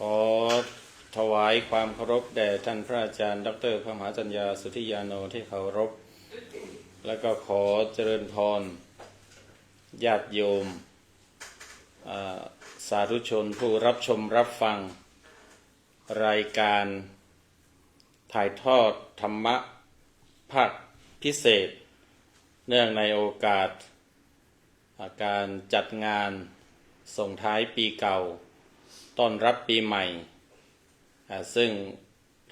ขอถวายความเคารพแด่ท่านพระอาจารย์ดร.พระมหาจัญญาสุทธิยาโนที่เคารพและก็ขอเจริญพรญาติโยมสาธุชนผู้รับชมรับฟังรายการถ่ายทอดธรรมะภาคพิเศษเนื่องในโอกาสการจัดงานส่งท้ายปีเก่าต้อนรับปีใหม่ซึ่ง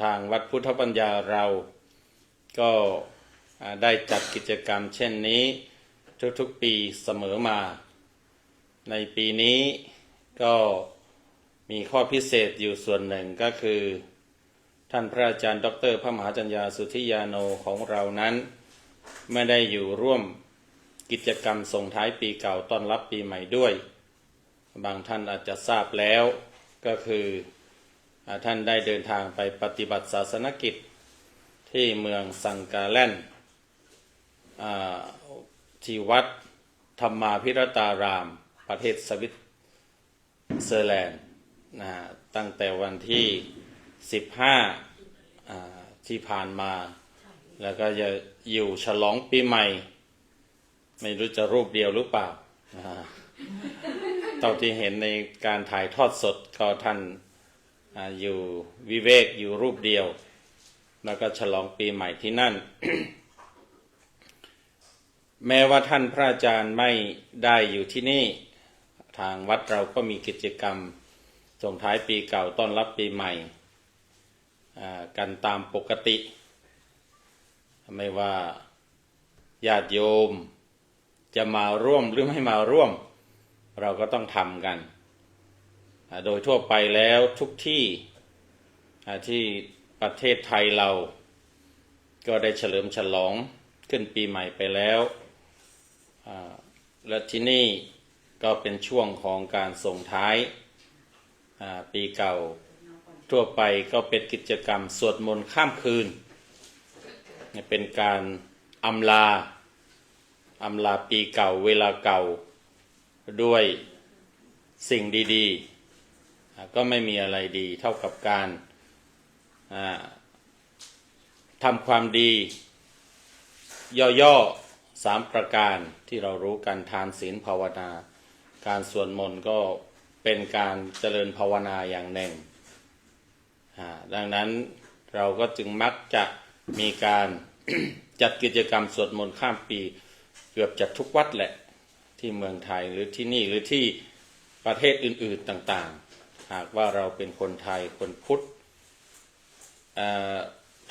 ทางวัดพุทธปัญญาเราก็ได้จัดกิจกรรมเช่นนี้ทุกๆปีเสมอมาในปีนี้ก็มีข้อพิเศษอยู่ส่วนหนึ่งก็คือท่านพระอาจารย์ดร.พระมหาจัญญาสุทธิยาโนของเรานั้นไม่ได้อยู่ร่วมกิจกรรมส่งท้ายปีเก่าต้อนรับปีใหม่ด้วยบางท่านอาจจะทราบแล้วก็คือท่านได้เดินทางไปปฏิบัติศาสนกิจที่เมืองสังกาแลนที่วัดธรรมาภิรตารามประเทศสวิตเซอร์แลนด์ตั้งแต่วันที่15ที่ผ่านมาแล้วก็จะอยู่ฉลองปีใหม่ไม่รู้จะรูปเดียวหรือเปล่าเท่าที่เห็นในการถ่ายทอดสดก็ท่านอยู่วิเวกอยู่รูปเดียวแล้วก็ฉลองปีใหม่ที่นั่น แม้ว่าท่านพระอาจารย์ไม่ได้อยู่ที่นี่ทางวัดเราก็มีกิจกรรมส่งท้ายปีเก่าต้อนรับปีใหม่กันตามปกติไม่ว่าญาติโยมจะมาร่วมหรือไม่มาร่วมเราก็ต้องทำกันโดยทั่วไปแล้วทุกที่ที่ประเทศไทยเราก็ได้เฉลิมฉลองขึ้นปีใหม่ไปแล้วและที่นี่ก็เป็นช่วงของการส่งท้ายปีเก่าทั่วไปก็เป็นกิจกรรมสวดมนต์ข้ามคืนเป็นการอำลาปีเก่าเวลาเก่าด้วยสิ่งดีๆก็ไม่มีอะไรดีเท่ากับการทำความดีย่อๆ3ประการที่เรารู้กันทานศีลภาวนาการสวดมนต์ก็เป็นการเจริญภาวนาอย่างหนึ่งดังนั้นเราก็จึงมักจะมีการ จัดกิจกรรมสวดมนต์ข้ามปีเกือบจะทุกวัดแหละที่เมืองไทยหรือที่นี่หรือที่ประเทศอื่นๆต่างๆหากว่าเราเป็นคนไทยคนพุทธ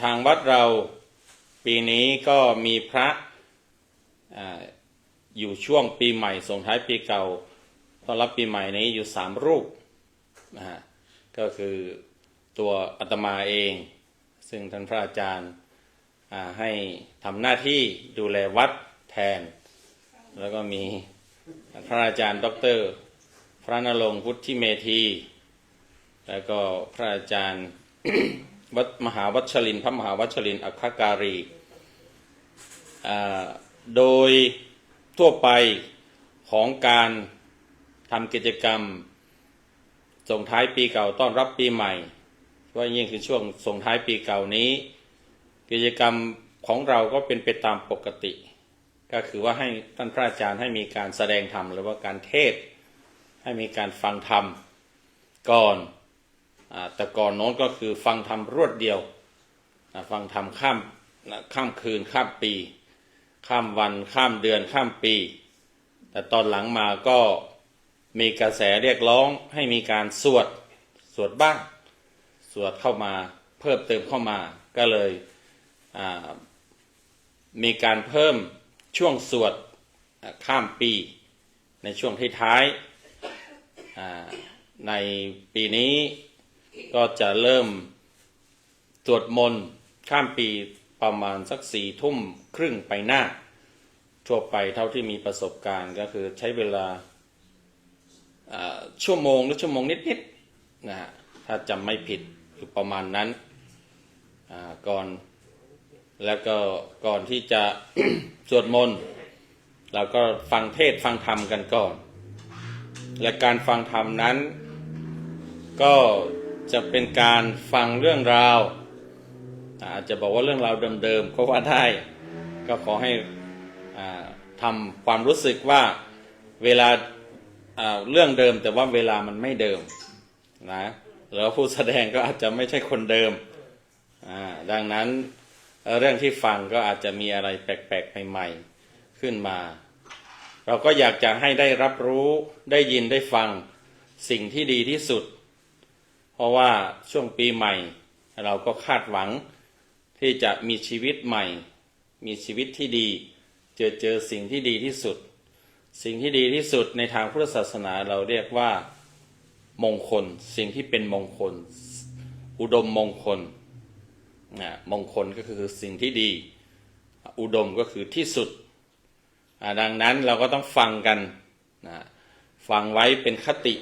ทางวัดเราปีนี้ก็มีพระอยู่ช่วงปีใหม่ส่งท้ายปีเก่าต้อนรับปีใหม่นี้อยู่3รูปก็คือตัวอาตมาเองซึ่งท่านพระอาจารย์ให้ทำหน้าที่ดูแลวัดแทนแล้วก็มีพระอาจารย์ดร.พระนรงค์พุทธิเมธีแล้วก็พระอาจารย์ วัดมหาวัชรินทร์พระมหาวัชรินทร์อัคคการีโดยทั่วไปของการทำกิจกรรมส่งท้ายปีเก่าต้อนรับปีใหม่ว่ายิ่งคือช่วงส่งท้ายปีเก่านี้กิจกรรมของเราก็เป็นไปตามปกติก็คือว่าให้ท่านพระอาจารย์ให้มีการแสดงธรรมหรือว่าการเทศน์ให้มีการฟังธรรมก่อนแต่ก่อนโน้นก็คือฟังธรรมรวดเดียวฟังธรรมข้ามคืนข้ามปีข้ามวันข้ามเดือนข้ามปีแต่ตอนหลังมาก็มีกระแสเรียกร้องให้มีการสวดบ้างสวดเข้ามาเพิ่มเติมเข้ามาก็เลยมีการเพิ่มช่วงสวดข้ามปีในช่วงท้ายในปีนี้ก็จะเริ่มสวดมนต์ข้ามปีประมาณสัก22:30ไปหน้าทั่วไปเท่าที่มีประสบการณ์ก็คือใช้เวลาชั่วโมงหรือชั่วโมงนิดๆนะฮะถ้าจำไม่ผิดอยู่ประมาณนั้นก่อนแล้วก็ก่อนที่จะ สวดมนต์เราก็ฟังเทศน์ฟังธรรมกันก่อนและการฟังธรรมนั้นก็ จะเป็นการฟังเรื่องราวอาจจะบอกว่าเรื่องราวเดิมๆก็ว่าได้ก็ขอให้ทำความรู้สึกว่าเวลาเรื่องเดิมแต่ว่าเวลามันไม่เดิมนะแล้วผู้แสดงก็อาจจะไม่ใช่คนเดิมดังนั้นเรื่องที่ฟังก็อาจจะมีอะไรแปลกๆใหม่ๆขึ้นมาเราก็อยากจะให้ได้รับรู้ได้ยินได้ฟังสิ่งที่ดีที่สุดเพราะว่าช่วงปีใหม่เราก็คาดหวังที่จะมีชีวิตใหม่มีชีวิตที่ดีเจอสิ่งที่ดีที่สุดสิ่งที่ดีที่สุดในทางพุทธศาสนาเราเรียกว่ามงคลสิ่งที่เป็นมงคลอุดมมงคลมงคลก็คือสิ่งที่ดีอุดมก็คือที่สุดดังนั้นเราก็ต้องฟังกันฟังไว้เป็นคติ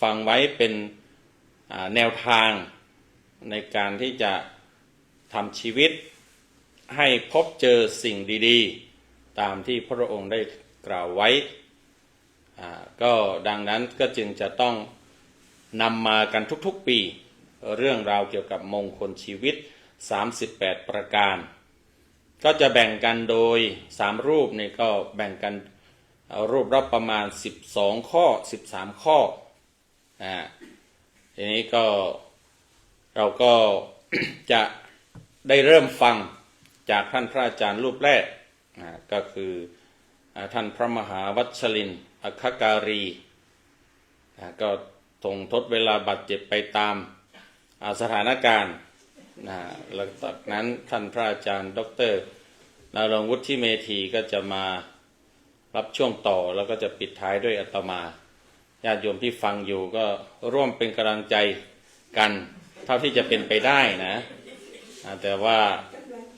ฟังไว้เป็นแนวทางในการที่จะทำชีวิตให้พบเจอสิ่งดีๆตามที่พระองค์ได้กล่าวไว้ก็ดังนั้นก็จึงจะต้องนำมากันทุกๆปีเรื่องราวเกี่ยวกับมงคลชีวิต38ประการก็จะแบ่งกันโดย3รูปนี่ก็แบ่งกันรูปละประมาณ12ข้อ13ข้อทีนี้ก็เราก็ จะได้เริ่มฟังจากท่านพระอาจารย์รูปแรกก็คือท่านพระมหาวัชรินทร์อัคคการีก็ทรงทดเวลาบาดเจ็บไปตามสถานการณ์หลังจากนั้นท่านพระอาจารย์ดร.นรงค์วุฒิเมธีก็จะมารับช่วงต่อแล้วก็จะปิดท้ายด้วยอาตมาญาติโยมที่ฟังอยู่ก็ร่วมเป็นกำลังใจกันเท่าที่จะเป็นไปได้นะแต่ว่า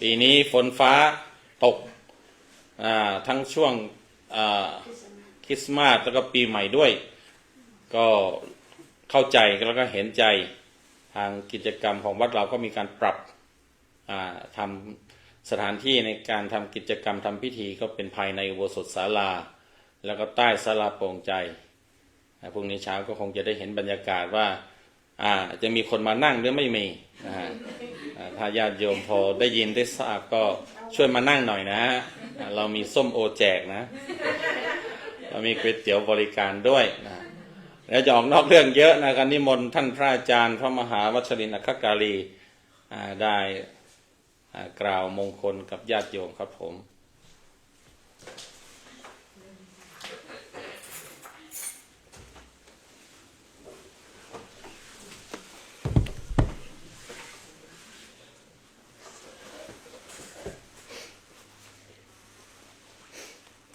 ปีนี้ฝนฟ้าตกทั้งช่วงคริสต์มาสแล้วก็ปีใหม่ด้วยก็เข้าใจแล้วก็เห็นใจทางกิจกรรมของวัดเราก็มีการปรับทำสถานที่ในการทำกิจกรรมทำพิธีก็เป็นภายในอุโบสถศาลาแล้วก็ใต้ศาลาโปร่งใจพรุ่งนี้เช้าก็คงจะได้เห็นบรรยากาศว่าจะมีคนมานั่งหรือไม่มีถ้าญาติโยมพอได้ยินได้ทราบก็ช่วยมานั่งหน่อยนะเรามีส้มโอแจกนะเรามีก๋วยเตี๋ยวบริการด้วยนะแล้วจะออกนอกเรื่องเยอะนะการนิมนต์ท่านพระอาจารย์พระมหาวัชรินทร์อัคคการีได้กล่าวมงคลกับญาติโยมครับผม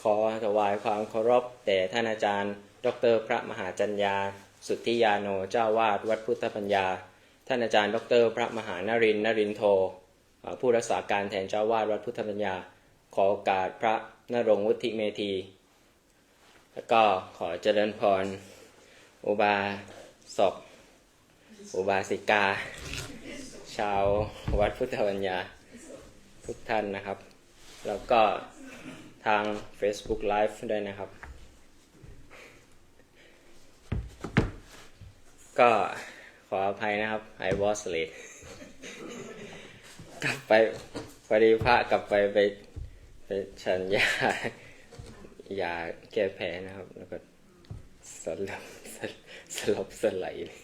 ขอถวายความเคารพแด่ท่านอาจารย์ดร.พระมหาจัญญาสุทธิยาโนเจ้าวาดวัดพุทธปัญญาท่านอาจารย์ดร.พระมหานรินทร์นรินทร์โทผู้รักษาการแทนเจ้าวาดวัดพุทธปัญญาขอโอกาสพระนรงค์วุฒิเมธีแล้วก็ขอเจริญพรอุบาสกอุบาสิกาชาววัดพุทธปัญญาทุกท่านนะครับแล้วก็ทาง Facebook Live ด้วยนะครับก็ขออภัยนะครับ I was late กลับไปพอดีพระกลับไปฉันยาแก้แพ้นะครับแล้วก็สลบสลายเลย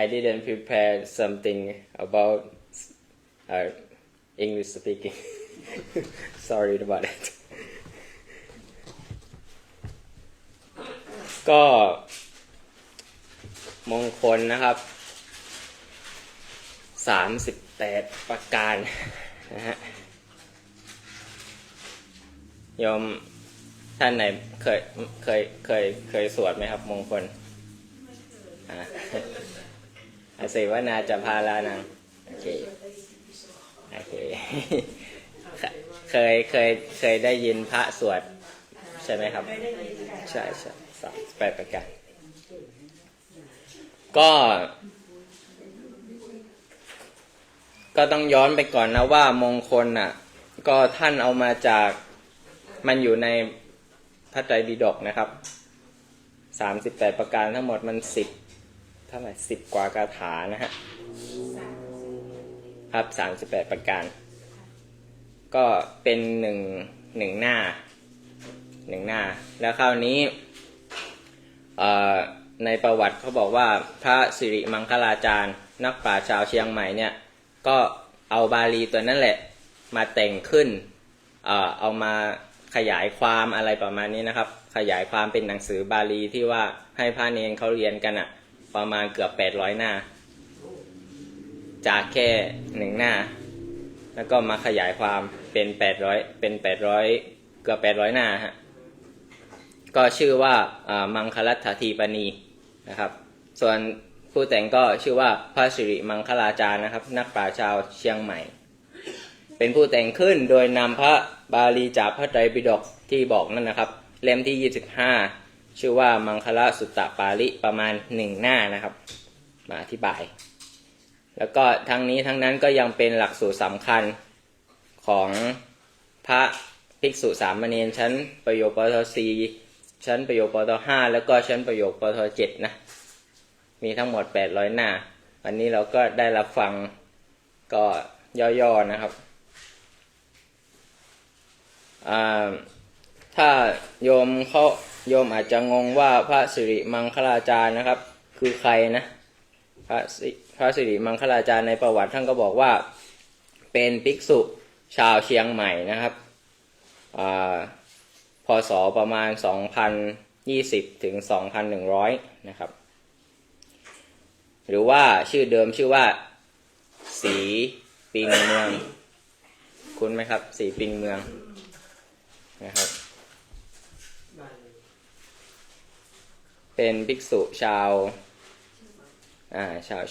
I didn't prepare something about English speaking. Sorry about it. ก็มงคลนะครับ38ประการนะฮะโยมท่านไหนเคยสวดไหมครับมงคลอาศัยว่านาจะพาลานังโอเคเคยได้ยินพระสวดใช่ไหมครับใช่38ประการก็ต้องย้อนไปก่อนนะว่ามงคลน่ะก็ท่านเอามาจากมันอยู่ใน พระไตรปิฎกนะครับ38ประการทั้งหมดมัน10เท่าไหร่10กว่าคาถานะฮะครับ38ประการก็เป็นหนึ่งหน้าแล้วคราวนี้ในประวัติเขาบอกว่าพระสิริมังคลาจารย์นักปราชญ์ชาวเชียงใหม่เนี่ยก็เอาบาลีตัวนั้นแหละมาแต่งขึ้นเอามาขยายความอะไรประมาณนี้นะครับขยายความเป็นหนังสือบาลีที่ว่าให้พระเนรเขาเรียนกันประมาณเกือบ800หน้าจากแค่1หน้าแล้วก็มาขยายความเป็น800เกือบ800หน้าฮะก็ชื่อว่ามังคลัตถทีปณีนะครับส่วนผู้แต่งก็ชื่อว่าพระสิริมังคลาจารย์นะครับนักปราชญ์ชาวเชียงใหม่เป็นผู้แต่งขึ้นโดยนำพระบาลีจากพระไตรปิฎกที่บอกนั่นนะครับเล่มที่25ชื่อว่ามังคลสุตตปาลิประมาณ1หน้านะครับมาอธิบายแล้วก็ทั้งนี้ทั้งนั้นก็ยังเป็นหลักสูตรสำคัญของพระภิกษุสามเณรชั้นประโยคปท4ชั้นประโยคปท5แล้วก็ชั้นประโยคปท7นะมีทั้งหมด800หน้าวันนี้เราก็ได้รับฟังก็ย่อๆนะครับถ้าโยมอาจจะงงว่าพระสิริมังคลาจารย์นะครับคือใครนะพระสิริมังคลาจารย์ในประวัติท่านก็บอกว่าเป็นภิกษุชาวเชียงใหม่นะครับพศประมาณ2020ถึง2100นะครับหรือว่าชื่อเดิมชื่อว่าศรีปิงเมืองคุ้นไหมครับศรีปิงเมืองนะครับเป็นภิกษุชาว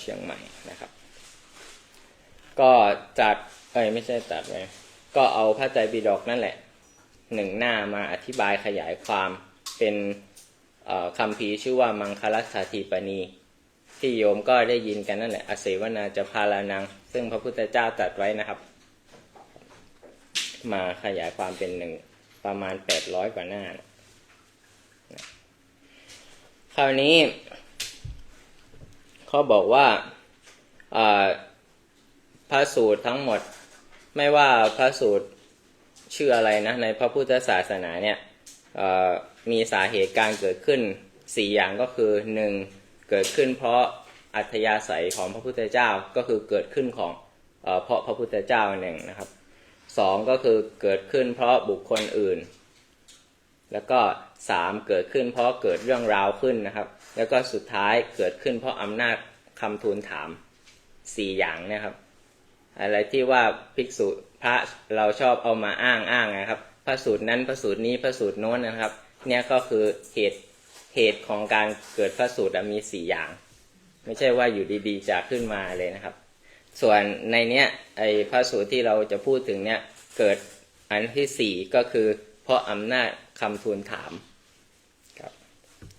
เชียงใหม่นะครับก็จัดไม่ใช่ตัดไว้ก็เอาพระไตรปิฎกนั่นแหละ1หน้ามาอธิบายขยายความเป็นคัมภีร์ชื่อว่ามังคลัตถทีปณีที่โยมก็ได้ยินกันนั่นแหละอเสวนาจะพาลานังซึ่งพระพุทธเจ้าตรัสไว้นะครับมาขยายความเป็นประมาณ800กว่าหน้านะคราวนี้เขาบอกว่าพระสูตรทั้งหมดไม่ว่าพระสูตรชื่ออะไรนะในพระพุทธศาสนาเนี่ยมีสาเหตุการเกิดขึ้น4อย่างก็คือ1เกิดขึ้นเพราะอัธยาศัยของพระพุทธเจ้าก็คือเกิดขึ้นของเพราะพระพุทธเจ้า1นะครับ2ก็คือเกิดขึ้นเพราะบุคคลอื่นแล้วก็3เกิดขึ้นเพราะเกิดเรื่องราวขึ้นนะครับแล้วก็สุดท้ายเกิดขึ้นเพราะอำนาจคำทูลถาม4อย่างนะครับอะไรที่ว่าภิกษุพระเราชอบเอามาอ้างนะครับพระสูตรนั้นพระสูตรนี้พระสูตรโน้นนะครับเนี่ยก็คือเหตุของการเกิดพระสูตรมี4อย่างไม่ใช่ว่าอยู่ดีๆจะขึ้นมาเลยนะครับส่วนในเนี้ยไอ้พระสูตรที่เราจะพูดถึงเนี่ยเกิดอันที่4ก็คือเพราะอำนาจคำทูลถามครับ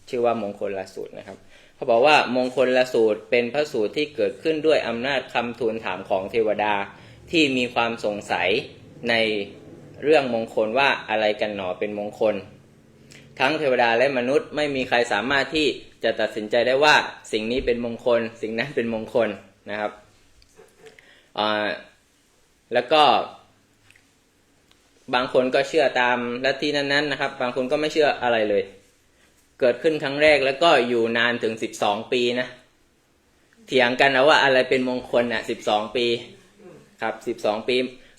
ชื่อว่ามงคลละสูตรนะครับเขาบอกว่ามงคลละสูตรเป็นพระสูตรที่เกิดขึ้นด้วยอำนาจคำทูลถามของเทวดาที่มีความสงสัยในเรื่องมงคลว่าอะไรกันหนอเป็นมงคลทั้งเทวดาและมนุษย์ไม่มีใครสามารถที่จะตัดสินใจได้ว่าสิ่งนี้เป็นมงคลสิ่งนั้นเป็นมงคลนะครับแล้วก็บางคนก็เชื่อตามลัทธินั้นๆนะครับบางคนก็ไม่เชื่ออะไรเลยเกิดขึ้นครั้งแรกแล้วก็อยู่นานถึง12ปีนะเถียงกันนะว่าอะไรเป็นมงคลน่ะ12ปีครับ12ปี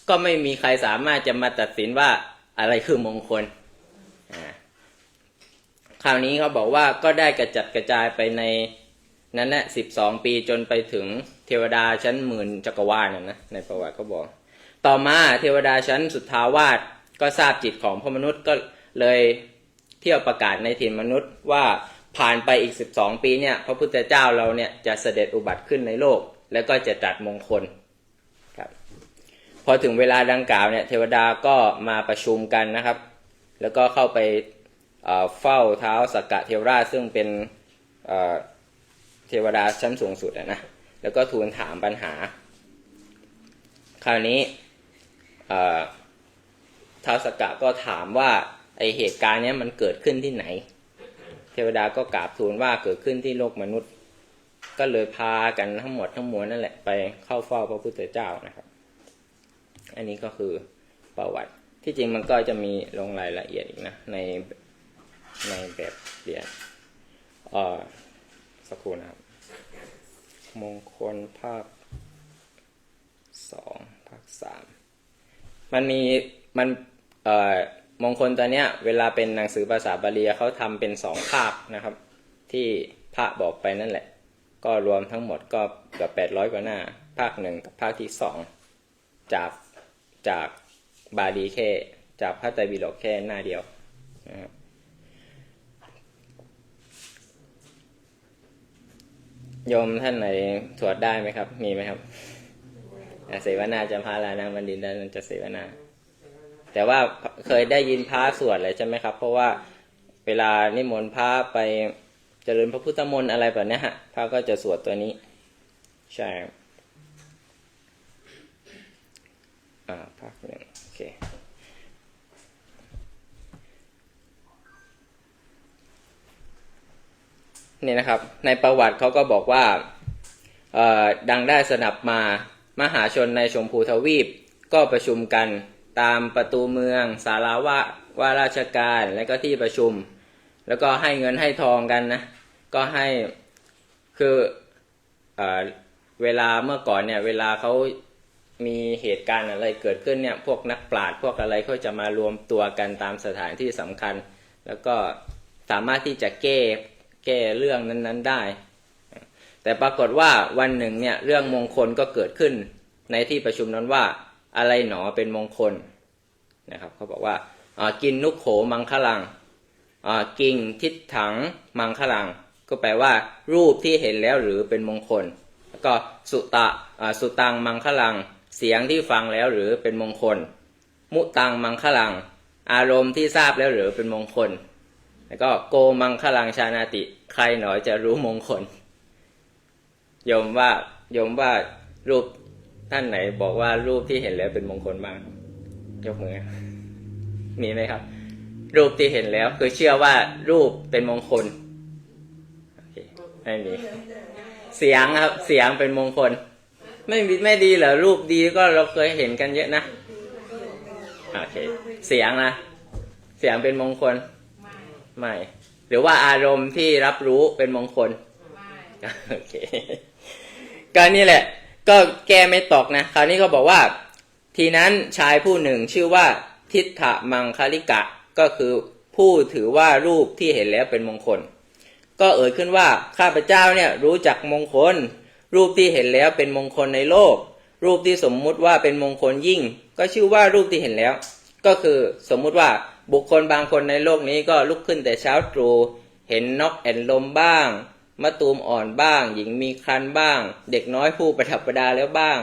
ก็ไม่มีใครสามารถจะมาตัดสินว่าอะไรคือมงคลคราวนี้เขาบอกว่าก็ได้กระจัดกระจายไปในนั้นแหละ12ปีจนไปถึงเทวดาชั้นหมื่นจักรวาลนะในประวัติเขาบอกต่อมาเทวดาชั้นสุทธาวาสก็ทราบจิตของพระมนุษย์ก็เลยเที่ยวประกาศในถิ่นมนุษย์ว่าผ่านไปอีก12ปีเนี่ยพระพุทธเจ้าเราเนี่ยจะเสด็จอุบัติขึ้นในโลกแล้วก็จะตรัสมงคลครับพอถึงเวลาดังกล่าวเนี่ยเทวดาก็มาประชุมกันนะครับแล้วก็เข้าไปเฝ้าเท้าสักกะเทวราชซึ่งเป็นเทวดาชั้นสูงสุดนะแล้วก็ทูลถามปัญหาคราวนี้ท้าวสักกะก็ถามว่า ไอเหตุการณ์เนี้ยมันเกิดขึ้นที่ไหนเทวดาก็กราบทูลว่าเกิดขึ้นที่โลกมนุษย์ก็เลยพากันทั้งหมดทั้งมวลนั่นแหละไปเข้าเฝ้าพระพุทธเจ้านะครับอันนี้ก็คือประวัติที่จริงมันก็จะมีลงรายละเอียดอีกนะในแบบเรียนสักครู่นะครับมงคลภาค2ภาค3มันมงคลตัวเนี้ยเวลาเป็นหนังสือภาษาบาลีเขาทำเป็น2ภาคนะครับที่พระบอกไปนั่นแหละก็รวมทั้งหมดก็เกือบ800กว่าหน้าภาค1กับภาคที่2จากบาลีแค่จากพระไตรปิฎกแค่หน้าเดียวนะครับโยมท่านไหนสวดได้ไหมครับมีไหมครับเสวนาจำพาลานังบัณฑิตนั้นจะเสวนาแต่ว่าเคยได้ยินพระสวดเลยใช่ไหมครับเพราะว่าเวลานิมนต์พระไปเจริญพระพุทธมนต์อะไรแบบนี้ฮะพระก็จะสวดตัวนี้ใช่ภาคหนึ่งโอเคนี่นะครับในประวัติเขาก็บอกว่าดังได้สนับมามหาชนในชมพูทวีปก็ประชุมกันตามประตูเมืองศาลว่าราชการและก็ที่ประชุมแล้วก็ให้เงินให้ทองกันนะก็ให้คือเวลาเมื่อก่อนเนี่ยเวลาเขามีเหตุการณ์อะไรเกิดขึ้นเนี่ยพวกนักปราชญ์พวกอะไรเขาจะมารวมตัวกันตามสถานที่สำคัญแล้วก็สามารถที่จะแก้เรื่องนั้นๆได้แต่ปรากฏว่าวันหนึ่งเนี่ยเรื่องมงคลก็เกิดขึ้นในที่ประชุมนั้นว่าอะไรหนอเป็นมงคลนะครับเขาบอกว่ากินนุโขมังคลังกิ่งทิฏฐังมังคลังก็แปลว่ารูปที่เห็นแล้วหรือเป็นมงคลแล้วก็สุตังมังคลังเสียงที่ฟังแล้วหรือเป็นมงคลมุตังมังคลังอารมณ์ที่ทราบแล้วหรือเป็นมงคลแล้วก็โกมังคลังชานาติใครหนอจะรู้มงคลโยมว่ารูปท่านไหนบอกว่ารูปที่เห็นแล้วเป็นมงคลบ้างยกมือมีไหมครับรูปที่เห็นแล้วคือเชื่อว่ารูปเป็นมงคลโอเคไม่มีเสียงครับเสียงเป็นมงคลไม่ดีเหรอรูปดีก็เราเคยเห็นกันเยอะนะโอเคเสียงนะเสียงเป็นมงคลไม่หรือว่าอารมณ์ที่รับรู้เป็นมงคลโอเคก็นี่แหละก็แก้ไม่ตกนะคราวนี้ก็บอกว่าทีนั้นชายผู้หนึ่งชื่อว่าทิฏฐมังคลิกะก็คือผู้ถือว่ารูปที่เห็นแล้วเป็นมงคลก็เอ่ยขึ้นว่าข้าพเจ้าเนี่ยรู้จักมงคลรูปที่เห็นแล้วเป็นมงคลในโลกรูปที่สมมุติว่าเป็นมงคลยิ่งก็ชื่อว่ารูปที่เห็นแล้วก็คือสมมุติว่าบุคคลบางคนในโลกนี้ก็ลุกขึ้นแต่เช้าตรู่เห็นนกแอ่นลมบ้างมะตูมอ่อนบ้างหญิงมีครรภ์บ้างเด็กน้อยผู้ประดับประดาแล้วบ้าง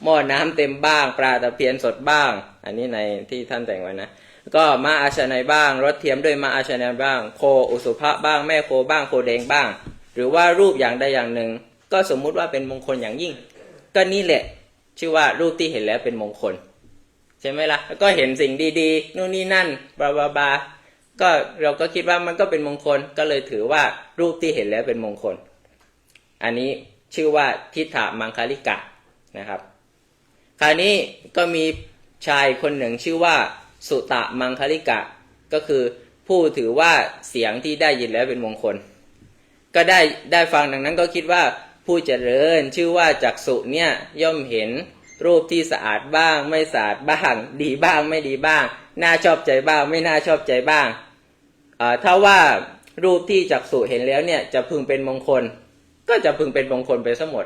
หม้อน้ำเต็มบ้างปลาตะเพียนสดบ้างอันนี้ในที่ท่านแต่งไว้นะก็ม้าอาชนัยบ้างรถเทียมด้วยม้าอาชนัยบ้างโคอุสุภะบ้างแม่โคบ้างโคแดงบ้างหรือว่ารูปอย่างใดอย่างหนึ่งก็สมมุติว่าเป็นมงคลอย่างยิ่งก็นี่แหละชื่อว่ารูปที่เห็นแล้วเป็นมงคลใช่ไหมล่ะแล้วก็เห็นสิ่งดีๆนู่นนี่นั่นบลาบลาบลาก็เราก็คิดว่ามันก็เป็นมงคลก็เลยถือว่ารูปที่เห็นแล้วเป็นมงคลอันนี้ชื่อว่าทิฏฐมังคลิกะนะครับคราวนี้ก็มีชายคนหนึ่งชื่อว่าสุตะมังคลิกะก็คือผู้ถือว่าเสียงที่ได้ยินแล้วเป็นมงคลก็ได้ฟังดังนั้นก็คิดว่าผู้เจริญชื่อว่าจักษุเนี่ยย่อมเห็นรูปที่สะอาดบ้างไม่สะอาดบ้างดีบ้างไม่ดีบ้างน่าชอบใจบ้างไม่น่าชอบใจบ้างถ้าว่ารูปที่จักษุเห็นแล้วเนี่ยจะพึงเป็นมงคลก็จะพึงเป็นมงคลไปซะหมด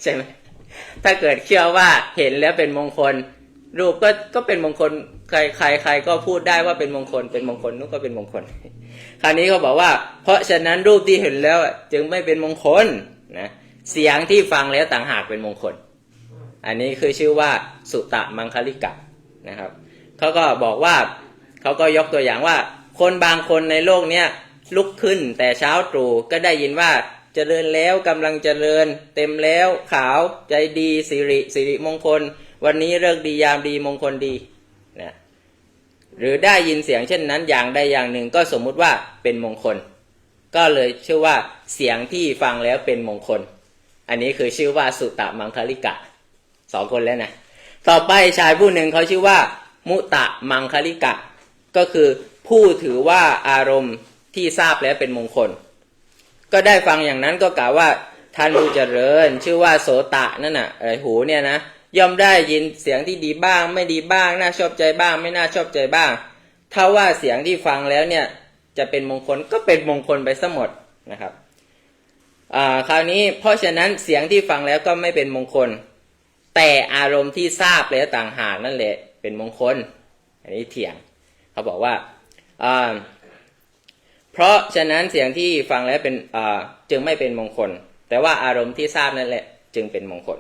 ใช่ไหมถ้าเกิดเชื่อว่าเห็นแล้วเป็นมงคลรูปก็เป็นมงคลใครก็พูดได้ว่าเป็นมงคลนู่นก็เป็นมงคลคราวนี้เขาบอกว่าเพราะฉะนั้นรูปที่เห็นแล้วจึงไม่เป็นมงคลนะเสียงที่ฟังแล้วต่างหากเป็นมงคลอันนี้คือชื่อว่าสุตะมังคลิกะนะครับเขาก็บอกว่าเขาก็ยกตัวอย่างว่าคนบางคนในโลกเนี้ยลุกขึ้นแต่เช้าตรู่ก็ได้ยินว่าเจริญแล้วกำลังเจริญเต็มแล้วขาวใจดีสิริมงคลวันนี้ฤกษ์ดียามดีมงคลดีนะ หรือได้ยินเสียงเช่นนั้นอย่างใดอย่างหนึ่งก็สมมุติว่าเป็นมงคลก็เลยชื่อว่าเสียงที่ฟังแล้วเป็นมงคลอันนี้คือชื่อว่าสุตมังคลิกะ2 คนแล้วนะต่อไปชายผู้หนึ่งเขาชื่อว่ามุตะมังคลิกะก็คือผู้ถือว่าอารมณ์ที่ทราบแล้วเป็นมงคลก็ได้ฟังอย่างนั้นก็กล่าวว่าท่านผู้เจริญชื่อว่าโสตะนั่นน่ะหูเนี่ยนะย่อมได้ยินเสียงที่ดีบ้างไม่ดีบ้างน่าชอบใจบ้างไม่น่าชอบใจบ้างถ้าว่าเสียงที่ฟังแล้วเนี่ยจะเป็นมงคลก็เป็นมงคลไปซะหมดนะครับคราวนี้เพราะฉะนั้นเสียงที่ฟังแล้วก็ไม่เป็นมงคลแต่อารมณ์ที่ทราบแล้วต่างหากนั่นแหละเป็นมงคลอันนี้เถียงเขาบอกว่าเพราะฉะนั้นเสียงที่ฟังแล้วเป็นจึงไม่เป็นมงคลแต่ว่าอารมณ์ที่ทราบนั่นแหละจึงเป็นมงคล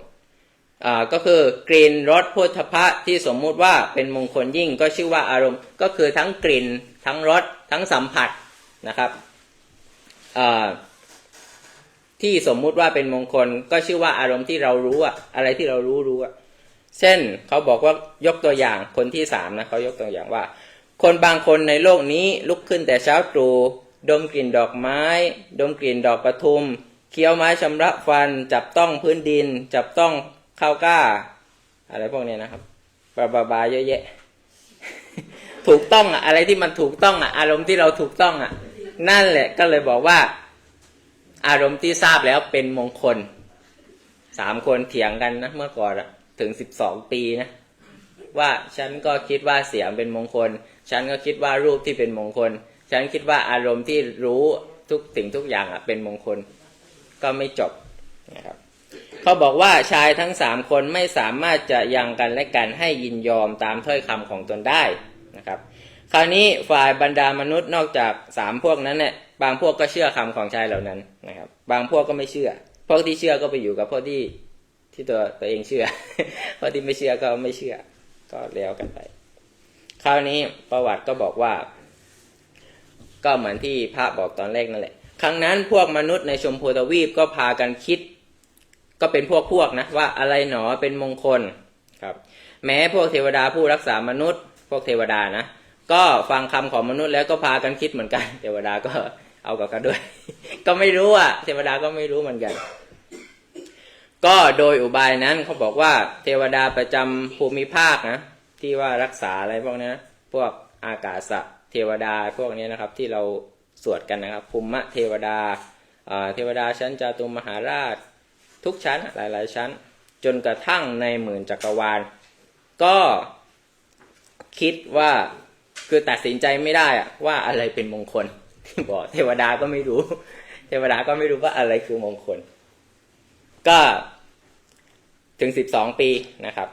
ก็คือกลิ่นรสโผฏฐัพพะที่สมมุติว่าเป็นมงคลยิ่งก็ชื่อว่าอารมณ์ก็คือทั้งกลิ่นทั้งรสทั้งสัมผัสนะครับที่สมมุติว่าเป็นมงคลก็ชื่อว่าอารมณ์ที่เรารู้อะไรที่เรารู้เช่นเขาบอกว่ายกตัวอย่างคนที่3นะเขายกตัวอย่างว่าคนบางคนในโลกนี้ลุกขึ้นแต่เช้าตรู่ดมกลิ่นดอกไม้ดมกลิ่นดอกประทุมเคี้ยวไม้ชำระฟันจับต้องพื้นดินจับต้องข้าวกล้าอะไรพวกนี้นะครับบาเยอะแยะ ถูกต้องอะไรที่มันถูกต้องอารมณ์ที่เราถูกต้องนั่นแหละก็เลยบอกว่าอารมณ์ที่ทราบแล้วเป็นมงคล3 คนเถียงกันนะเมื่อก่อนถึง12 ปีนะว่าฉันก็คิดว่าเสียงเป็นมงคลฉันก็คิดว่ารูปที่เป็นมงคลฉันคิดว่าอารมณ์ที่รู้ทุกสิ่งทุกอย่างเป็นมงคลก็ไม่จบนะครับเขาบอกว่าชายทั้ง3 คนไม่สามารถจะยังกันและกันให้ยินยอมตามถ้อยคำของตนได้นะครับคราวนี้ฝ่ายบรรดามนุษย์นอกจาก3 พวกนั้นเนี่ยบางพวกก็เชื่อคำของชายเหล่านั้นนะครับบางพวกก็ไม่เชื่อพวกที่เชื่อก็ไปอยู่กับพวกที่ตัวเองเชื่อ พวกที่ไม่เชื่อก็ไม่เชื่อก็แล้วกันไปคราวนี้ประวัติก็บอกว่าก็เหมือนที่พระบอกตอนแรกนั่นแหละครั้งนั้นพวกมนุษย์ในชมพูทวีปก็พากันคิดก็เป็นพวกนะว่าอะไรหนอเป็นมงคลครับแม้พวกเทวดาผู้รักษามนุษย์พวกเทวดานะก็ฟังคำของมนุษย์แล้วก็พากันคิดเหมือนกันเทวดาก็เอากับกันด้วย ก็ไม่รู้เทวดาก็ไม่รู้เหมือนกันก็โดยอุบายนั้นเขาบอกว่าเทวดาประจำภูมิภาคนะที่ว่ารักษาอะไรพวกนี้พวกอากาศเทวดาพวกนี้นะครับที่เราสวดกันนะครับภูมิเทวดาเทวดาชั้นจาตุมหาราชทุกชั้นหลายๆชั้นจนกระทั่งในหมื่นจักรวาลก็คิดว่าคือตัดสินใจไม่ได้ว่าอะไรเป็นมงคลที่บอกเทวดาก็ไม่รู้เทวดาก็ไม่รู้ว่าอะไรคือมงคลก็ถึง12 ปีนะครับ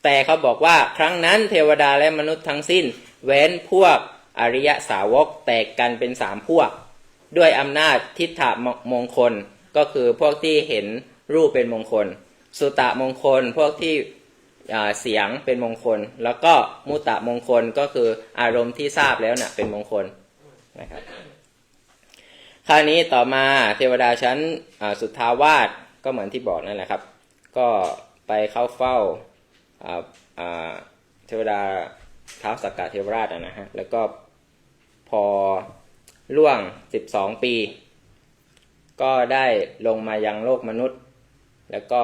แต่เขาบอกว่าครั้งนั้นเทวดาและมนุษย์ทั้งสิ้นเว้นพวกอริยสาวกแตกกันเป็น3 พวกด้วยอำนาจทิฏฐมงคลก็คือพวกที่เห็นรูปเป็นมงคลสุตมงคลพวกที่เสียงเป็นมงคลแล้วก็มุตตมงคลก็คืออารมณ์ที่ทราบแล้วน่ะเป็นมงคลนะครับคราวนี้ต่อมาเทวดาชั้นสุทธาวาสก็เหมือนที่บอกนั่นแหละครับก็ไปเข้าเฝ้าเทวดาท้าวสักกะเทวราชนะฮะแล้วก็พอล่วง12 ปีก็ได้ลงมายังโลกมนุษย์แล้วก็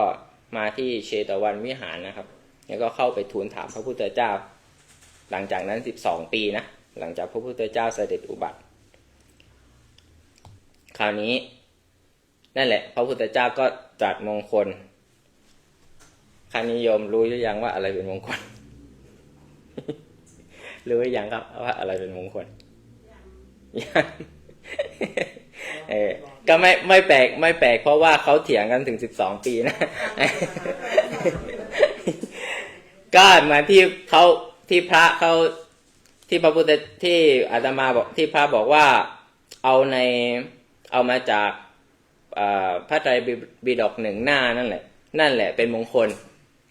มาที่เชตวันวิหารนะครับแล้วก็เข้าไปทูลถามพระพุทธเจ้าหลังจากนั้น12 ปีนะหลังจากพระพุทธเจ้าเสด็จอุบัติคราวนี้นั่นแหละพระพุทธเจ้าก็ตรัสมงคลคณะนิยมรู้หรือยังว่าอะไรเป็นมงคล รู้หรือยังครับว่าอะไรเป็นมงคล ก็ไม่แปลกเพราะว่าเขาเถียงกันถึง12 ปีนะ ก็มาที่พระเขาที่พระพุทธที่อาตมาบอกที่พระบอกว่าเอามาจากพระไตรปิฎก1 หน้านั่นแหละเป็นมงคล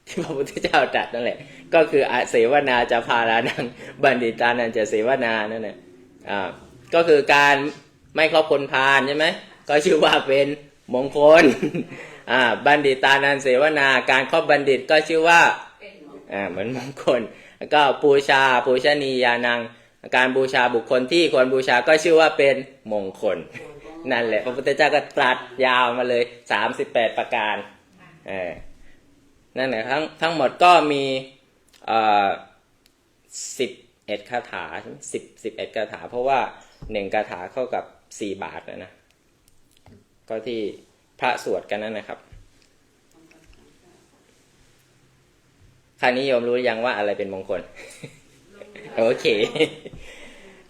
ที่พระพุทธเจ้าตรัสนั่นแหละก็คืออเสวนาจะพารานังบัณฑิตานันจะเสวนานั่นแหละก็คือการไม่ครอบคนพาลใช่ไหมก็ชื่อว่าเป็นมงคลบัณฑิตานันเสวนาการครอบบัณฑิตก็ชื่อว่าเหมือนมงคล แล้วก็ปูชนียานังการบูชาบุคคลที่ควรบูชาก็ชื่อว่าเป็นมงคลนั่นแหละพระพุทธเจ้าก็ตรัสยาวมาเลย38ประการนั่นแหละทั้งหมดก็มี11คาถา11คาถาเพราะว่า1คาถาเท่ากับ4 บาทนะก็ที่พระสวดกันนั่นนะครับคราวนี้โยมรู้ยังว่าอะไรเป็นมงคล โอเค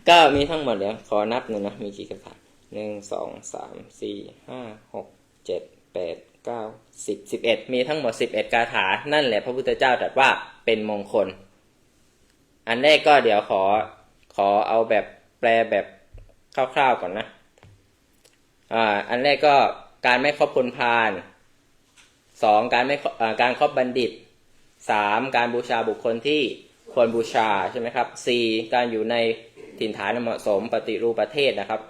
ก็มีทั้งหมดแล้วขอนับหนึ่งนะมีกี่คาถา1 2 3 4 5 6 7 8 9 10 11มีทั้งหมด11คาถานั่นแหละพระพุทธเจ้าตรัสว่าเป็นมงคลอันแรกก็เดี๋ยวขอเอาแบบแปลแบบคร่าวๆก่อนนะอันแรกก็การไม่ครอบคนพาล2การครอบบัณฑิต3การบูชาบุคคลที่ควรบูชาใช่ไหมครับ4การอยู่ในถิ่นฐานเหมาะสมปฏิรูปประเทศนะครับ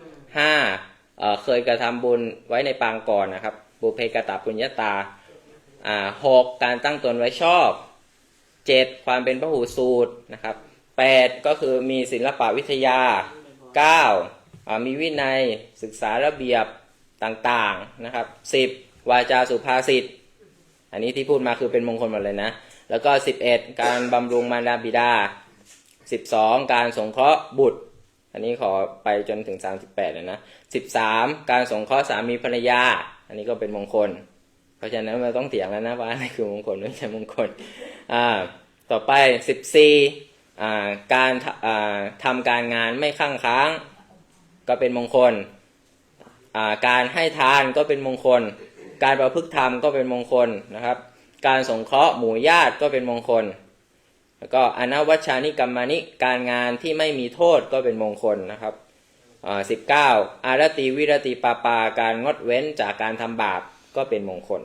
5เคยกระทำบุญไว้ในปางก่อนนะครับบุเพกตปุญญาตา6การตั้งตนไว้ชอบ7ความเป็นพหูสูตรนะครับ8ก็คือมีศิลปวิทยา9มีวินัยศึกษาระเบียบต่างๆนะครับ10วาจาสุภาษิตอันนี้ที่พูดมาคือเป็นมงคลหมดเลยนะแล้วก็11การบำรุงมารดาบิดา12การสงเคราะห์บุตรอันนี้ขอไปจนถึง38เลยนะ13การสงเคราะห์สามีภรรยาอันนี้ก็เป็นมงคลเพราะฉะนั้นเราต้องเถียงแล้วนะว่าอะไรคือมงคลไม่ใช่มงคลต่อไป14การทำการงานไม่ข้างค้างก็เป็นมงคลการให้ทานก็เป็นมงคลการประพฤติธรรมก็เป็นมงคลนะครับการสงเคราะห์หมู่ญาติก็เป็นมงคลแล้วก็อนวัชชานิกัมมานิการงานที่ไม่มีโทษก็เป็นมงคลนะครับ19อารติวิรติปาปาการงดเว้นจากการทำบาปก็เป็นมงคล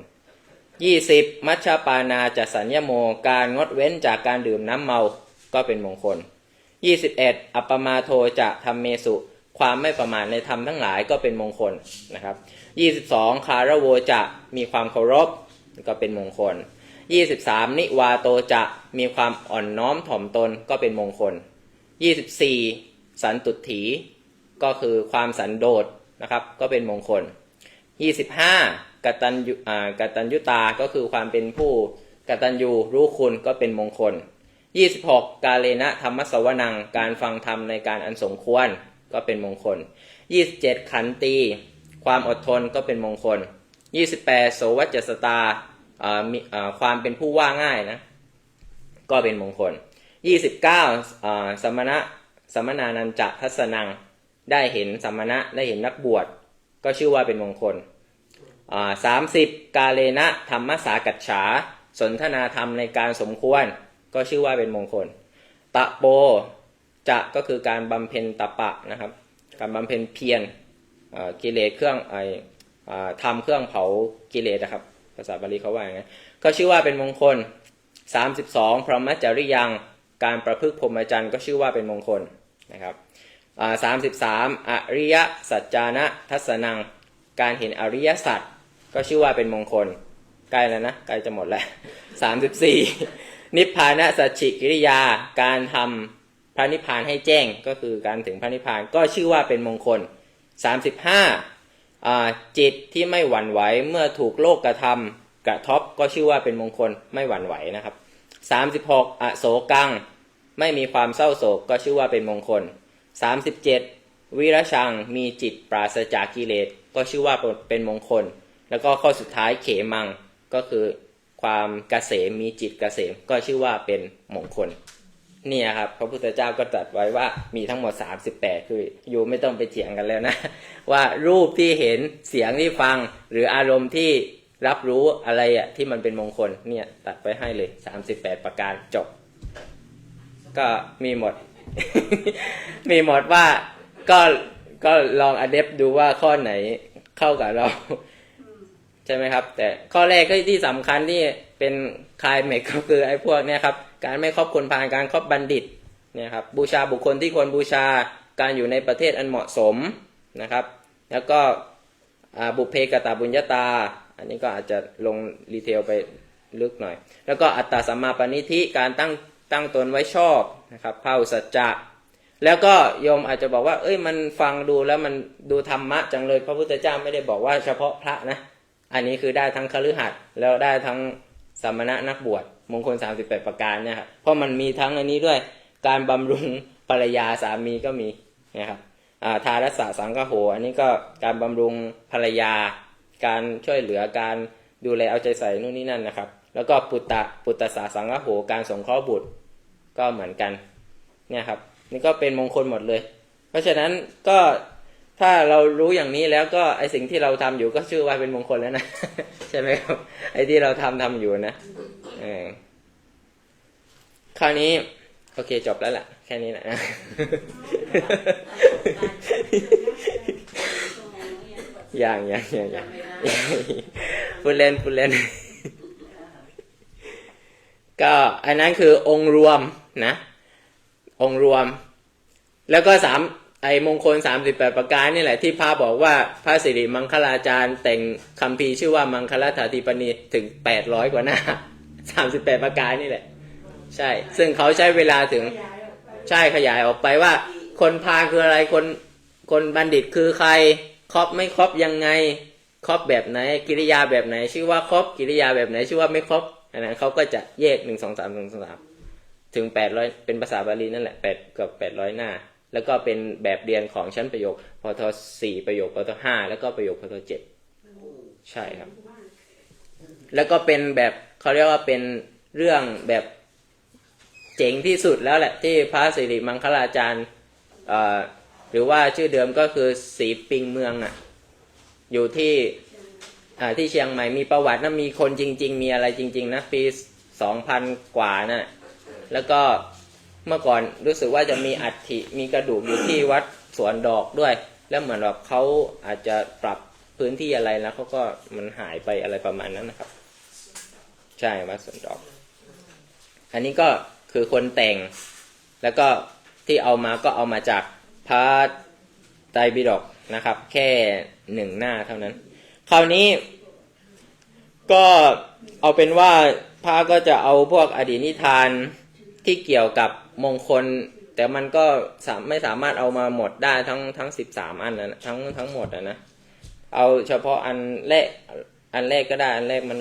20มัชฌปานาจสัญญโมการงดเว้นจากการดื่มน้ำเมาก็เป็นมงคล21อัปปมาโทจะธรรมเมสุความไม่ประมาทในธรรมทั้งหลายก็เป็นมงคลนะครับ22คารโวจะมีความเคารพก็เป็นมงคล23นิวาโตจะมีความอ่อนน้อมถ่อมตนก็เป็นมงคล24สันตุถีก็คือความสันโดษนะครับก็เป็นมงคล25กตัญญูตาก็คือความเป็นผู้กตัญญูรู้คุณก็เป็นมงคล26กาเลนะธรรมสวนังการฟังธรรมในการอันสมควรก็เป็นมงคล27ขันติความอดทนก็เป็นมงคล28โสวัจจสตาความเป็นผู้ว่าง่ายนะก็เป็นมงคล29สมนานันจะทัศนังได้เห็นสมณะได้เห็นนักบวชก็ชื่อว่าเป็นมงคล30กาเลนะธรรมสากัจฉาสนทนาธรรมในการสมควรก็ชื่อว่าเป็นมงคลตะโปจะก็คือการบำเพ็ญตะปะนะครับการบำเพ็ญเพียรกิเลสเครื่องทำเครื่องเผากิเลสนะครับภาษาบาลีเขาว่าอย่างนั้นก็ชื่อว่าเป็นมงคล32พรหมจริยังการประพฤติพรหมจรรย์ก็ชื่อว่าเป็นมงคลนะครับ33อริยสัจจานะทัศนังการเห็นอริยสัจก็ชื่อว่าเป็นมงคลใกล้แล้วนะใกล้จะหมดแล้ว34นิพพานะสัจฉิกิริยาการทำพระนิพพานให้แจ้งก็คือการถึงพระนิพพานก็ชื่อว่าเป็นมงคล35จิตที่ไม่หวั่นไหวเมื่อถูกโลกกระทำกระทบก็ชื่อว่าเป็นมงคลไม่หวั่นไหวนะครับ36อโศกังไม่มีความเศร้าโศกก็ชื่อว่าเป็นมงคล37วิรชังมีจิตปราศจากกิเลสก็ชื่อว่าเป็นมงคลแล้วก็ข้อสุดท้ายเขมังก็คือความเกษมมีจิตเกษมก็ชื่อว่าเป็นมงคลนี่ครับพระพุทธเจ้าก็ตรัสไว้ว่ามีทั้งหมด38คืออยู่ไม่ต้องไปเถียงกันแล้วนะว่ารูปที่เห็นเสียงที่ฟังหรืออารมณ์ที่รับรู้อะไรที่มันเป็นมงคลเนี่ยตัดไปให้เลย38ประการจบก็มีหมด มีหมดว่าก็ลองอะแดปดูว่าข้อไหนเข้ากับเราใช่ไหมครับแต่ข้อแรกที่สำคัญที่เป็นคลายเมกก็คือไอ้พวกเนี้ยครับการไม่ครอบคนพาลการครอบบัณฑิตเนี่ยครับบูชาบุคคลที่ควรบูชาการอยู่ในประเทศอันเหมาะสมนะครับแล้วก็บุพเพกตปุญญาตาอันนี้ก็อาจจะลงรีเทลไปลึกหน่อยแล้วก็อัตตสัมมาปณิธิการตั้ง ตั้งตนไว้ชอบนะครับเผ่าสัจจะแล้วก็โยมอาจจะบอกว่าเอ้ยมันฟังดูแล้วมันดูธรรมะจังเลยพระพุทธเจ้าไม่ได้บอกว่าเฉพาะพระนะอันนี้คือได้ทั้งคฤหัสถ์แล้วได้ทั้งสมณะนักบวชมงคล38ประการเนี่ยครับเพราะมันมีทั้งอันนี้ด้วยการบำรุงภรรยาสามีก็มีนะครับทารัสสะสังฆโหอันนี้ก็การบำรุงภรรยาการช่วยเหลือการดูแลเอาใจใส่นู่นนี่นั่นนะครับแล้วก็ปุตตสาสังฆโหการสงเคราะห์บุตรก็เหมือนกันเนี่ยครับนี่ก็เป็นมงคลหมดเลยเพราะฉะนั้นก็ถ้าเรารู้อย่างนี้แล้วก็ไอสิ่งที่เราทำอยู่ก็ชื่อว่าเป็นมงคลแล้วนะ ใช่ไหมครับไอที่เราทำอยู่นะคราวนี้โอเคจบแล้วแหละแค่นี้แหละ อย่างพูดเล่น ก็อันนั้นคือองค์รวมนะองค์รวมแล้วก็ไอมงคล38ประการนี่แหละที่พระบอกว่าพระสิริมังคลาจารย์แต่งคัมภีร์ชื่อว่ามังคลถาธิปนิถึง800กว่าหน้า38ประการนี่แหละใช่ซึ่งเขาใช้เวลาถึงใช่ขยายออกไปว่าคนพาคืออะไรคนบัณฑิตคือใครครอบไม่ครอบยังไงครอบแบบไหนกิริยาแบบไหนชื่อว่าครอบกิริยาแบบไหนชื่อว่าไม่ครอบอันนั้นเขาก็จะแยก1 2 3 1 2 3ถึง800เป็นภาษาบาลีนั่นแหละเกือบ800หน้าแล้วก็เป็นแบบเรียนของชั้นประโยคพท4ประโยคพท5แล้วก็ประโยคพท7ใช่ครับแล้วก็เป็นแบบเขาเรียกว่าเป็นเรื่องแบบเจ๋งที่สุดแล้วแหละที่พระสิริมังคลาจารย์หรือว่าชื่อเดิมก็คือศรีปิงเมืองอยู่ที่เชียงใหม่มีประวัตินะมีคนจริงๆมีอะไรจริงๆนะปี2000กว่านะแล้วก็เมื่อก่อนรู้สึกว่าจะมีอัฐิมีกระดูกอยู่ที่วัดสวนดอกด้วยแล้วเหมือนแบบเขาอาจจะปรับพื้นที่อะไรแล้วเขาก็มันหายไปอะไรประมาณนั้นนะครับใช่วัดสวนดอกอันนี้ก็คือคนแต่งแล้วก็ที่เอามาก็เอามาจากพระไตรปิฎกนะครับแค่1หน้าเท่านั้นคราวนี้ก็เอาเป็นว่าพระก็จะเอาพวกอดีตนิทานที่เกี่ยวกับมงคลแต่มันก็ไม่สามารถเอามาหมดได้ทั้ง13อันนะทั้งหมดนะเอาเฉพาะอันแรกก็ได้อันแรกมัน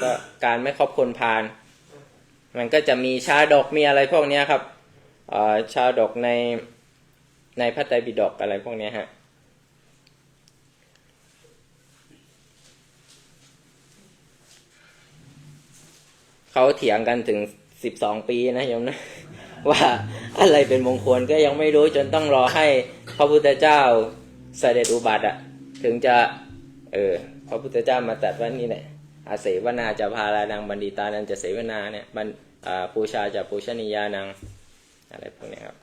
ก็การไม่ครอบคนพาลมันก็จะมีชาดกมีอะไรพวกนี้ครับชาดกในพระไตรปิฎกอะไรพวกนี้ฮะเขาเถียงกันถึง12ปีนะโยมนะว่าอะไรเป็นมงคลก็ยังไม่รู้จนต้องรอให้พระพุทธเจ้าเสด็จอุบัติถึงจะพระพุทธเจ้ามาตรัสว่านี่แหละอาเสวนาจะพาลานังบัณฑิตานันจะเสวนาเนี่ยปูชาจะปูชนียานังอะไรพวกนี้ครับ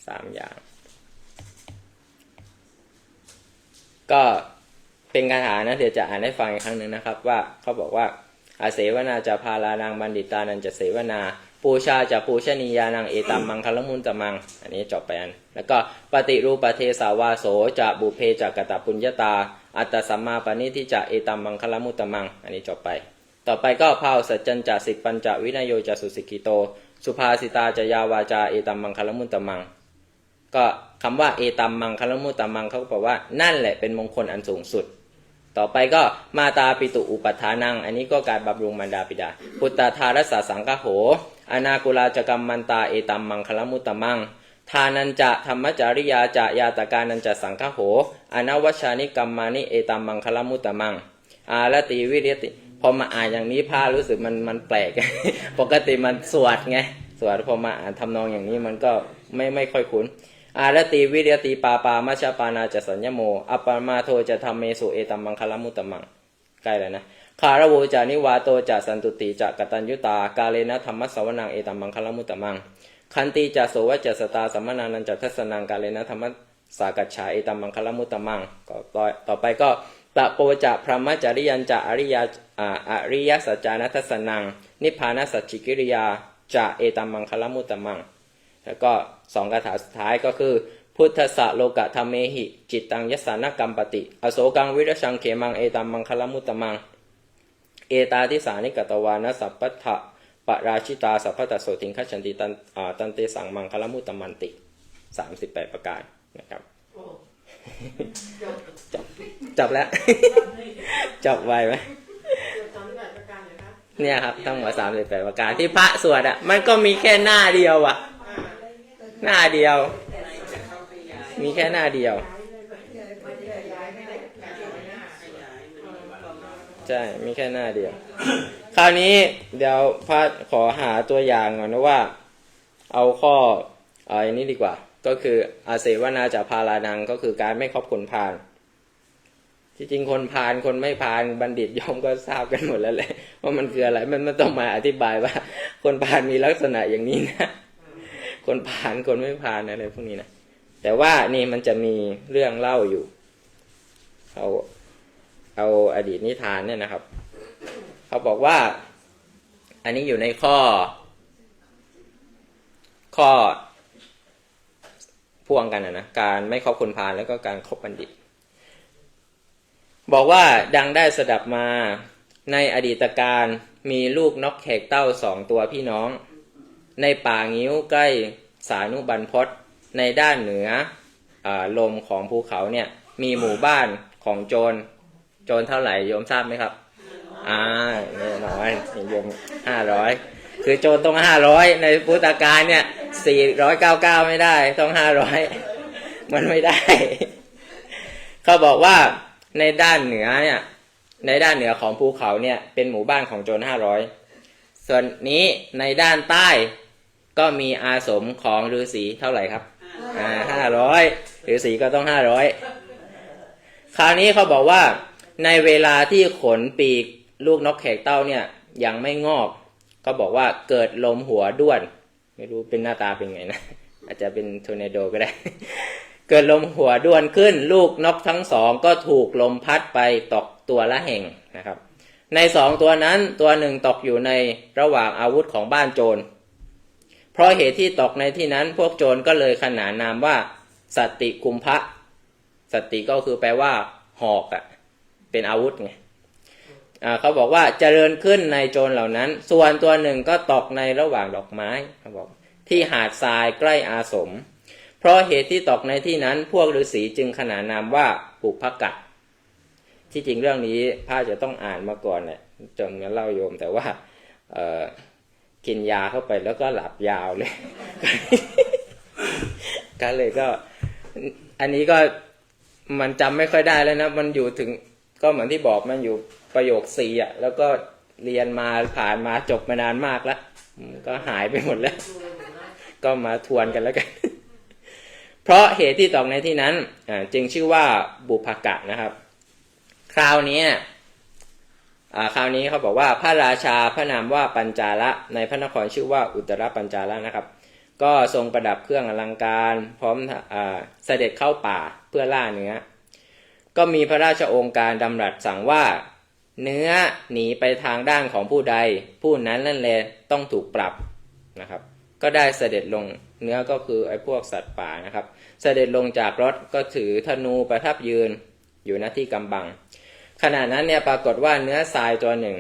3อย่างก็เป็นคาถานะเดี๋ยวจะอ่านให้ฟังอีกครั้งหนึ่งนะครับว่าเขาบอกว่าอาเสวนาจะพาลานังบัณฑิตานันจะเสวนาปูชาจะปูชนียานังเอตัมมังคลมุนตมังอันนี้จบไปแล้วก็ปฏิรูปเทสาวาโสจะบุเพจะกตปุญญตาอัตตสัมมาปณิทิจะเอตัมมังคลมุตตมังอันนี้จบไปต่อไปก็ภาวสัจจัญจะสิกปัญจวินโยจะสุสิกิโตสุภาสิตาจะยาวาจาเอตัมมังคลมุตตมังก็คำว่าเอตัมมังคลมุตตมังเขาบอกว่านั่นแหละเป็นมงคลอันสูงสุดต่อไปก็มาตาปิตุอุปัฏฐานังอันนี้ก็การบำรุงมารดาบิดาพุตตาทารัสสะสังฆโหอนากุลาจกรรมมันตาเอตัมมังคลมุตตมังทานันจะธรรมจาริยาจะยาตกานันจะสังฆโหอนวัชชานิกรรมานิเอตัมมังคลมุตตมังอาละติวิริยติพอมาอ่านอย่างนี้พระรู้สึกมันแปลก ปกติมันสวดไงสวดพอมาอ่านทำนองอย่างนี้มันก็ไม่ค่อยคุ้นอารติวิริยติปาปามัชฌปานาจะสัญญโมอัปปมาโทจะธรรมเมสุเอตัมมังคลมุตตมังใกล้แล้วนะคารโวจานิวาโตจะสันตุติจะกตัญญุตากาเลนะธรรมสวนังเอตัมมังคลมุตตมังคันติจะโสวจะสตาสัมมนานันจะทัสนังกาเลนะธรรมสากัจฉาเอตัมมังคลมุตตมังต่อไปก็ตะโปจะพรหมจริยัญจะอริยสัจจานัทัสนังนิพพานะสัจจิกิริยาจะเอตัมมังคลมุตตมังแล้วก็2คาถาสุดท้ายก็คือพุทธะโลกะธรรมเมหิจิตตังยัสสานกัมปติอโศกังวิรชังเขมังเอตัมมังคลมุตตมังเอตาทิสานิกตวานะสัพพะป ปราชิตาสัพพตัสโสติงคัจฉันติตันเตสังมังคลมุตตมันติ38ประการนะครับจบแล้ว จบไวไหมเนี่ยครับทั้งหมด38ประการที่พระสวดอ่ะมันก็มีแค่หน้าเดียวอ่ะหน้าเดียวมีแค่หน้าเดียวใช่มีแค่หน้าเดียวคราวนี้เดี๋ยวพระขอหาตัวอย่างก่อนนะว่าเอาข้ออันนี้ดีกว่าก็คืออาเสวนาจะพาลานังก็คือการไม่ครอบคนพาลที่จริงคนพาลคนไม่พาลบัณฑิตยอมก็ทราบกันหมดแล้วแหละว่ามันคืออะไรมันต้องมาอธิบายว่าคนพาลมีลักษณะอย่างนี้นะคนพาลคนไม่พาลอะไรพวกนี้นะแต่ว่านี่มันจะมีเรื่องเล่าอยู่เอาอดีตนิทานเนี่ยนะครับเขาบอกว่าอันนี้อยู่ในข้อพ่วงกันนะการไม่คบคนพาลแล้วก็การคบบัณฑิตบอกว่าดังได้สดับมาในอดีตการมีลูกนกแขกเต้า2 ตัวพี่น้องในป่างิ้วใกล้สานุบรรพตในด้านเหนือลมของภูเขาเนี่ยมีหมู่บ้านของโจรเท่าไหร่โยมทราบไหมครับแน่นอนโยม500คือโจรต้อง500ในพุทธกาลเนี่ย499ไม่ได้ต้อง500มันไม่ได้ เขาบอกว่าในด้านเหนือเนี่ยในด้านเหนือของภูเขาเนี่ยเป็นหมู่บ้านของโจร500ส่วนนี้ในด้านใต้ก็มีอาสมของฤาษีเท่าไหร่ครับ500ฤาษีก็ต้อง500คราวนี้เขาบอกว่าในเวลาที่ขนปีกลูกนกแขกเต้าเนี่ยยังไม่งอกก็บอกว่าเกิดลมหัวด้วนไม่รู้เป็นหน้าตาเป็นไงนะอาจจะเป็นทอร์นาโดก็ได้ เกิดลมหัวด้วนขึ้นลูกนกทั้ง2ก็ถูกลมพัดไปตกตัวละแห่งนะครับใน2ตัวนั้นตัวหนึ่งตกอยู่ในระหว่างอาวุธของบ้านโจรเพราะเหตุที่ตกในที่นั้นพวกโจรก็เลยขนานนามว่าสัตติกุมภะสัตติก็คือแปลว่าหอกอ่ะเป็นอาวุธไงเขาบอกว่าเจริญขึ้นในโจรเหล่านั้นส่วนตัวหนึ่งก็ตกในระหว่างดอกไม้เขาบอกที่หาดทรายใกล้อาสมเพราะเหตุที่ตกในที่นั้นพวกฤาษีจึงขนานนามว่าปุพพกะที่จริงเรื่องนี้พระจะต้องอ่านมาก่อนแหละจนมาเล่าโยมแต่ว่ากินยาเข้าไปแล้วก็หลับยาวเลย ก็เลยก็อันนี้ก็มันจำไม่ค่อยได้แล้วนะมันอยู่ถึงก็เหมือนที่บอกมันอยู่ประโยค4อ่ะแล้วก็เรียนมาผ่านมาจบมานานมากแล้วก็หายไปหมดแล้วก็มาทวนกันแล้วกัน เพราะเหตุที่ตกในที่นั้นจึงชื่อว่าบุพกะนะครับคราวนี้เขาบอกว่าพระราชาพระนามว่าปัญจาละในพระนครชื่อว่าอุตรปัญจาละนะครับก็ทรงประดับเครื่องอลังการพร้อมเสด็จเข้าป่าเพื่อล่าเนื้อก็มีพระราชโองการดำรัสสั่งว่าเนื้อหนีไปทางด้านของผู้ใดผู้นั้นนั่นแหละต้องถูกปรับนะครับก็ได้เสด็จลงเนื้อก็คือไอ้พวกสัตว์ป่านะครับเสด็จลงจากรถก็ถือธนูประทับยืนอยู่ณที่กำบังขณะนั้นเนี่ยปรากฏว่าเนื้อทรายตัวหนึ่ง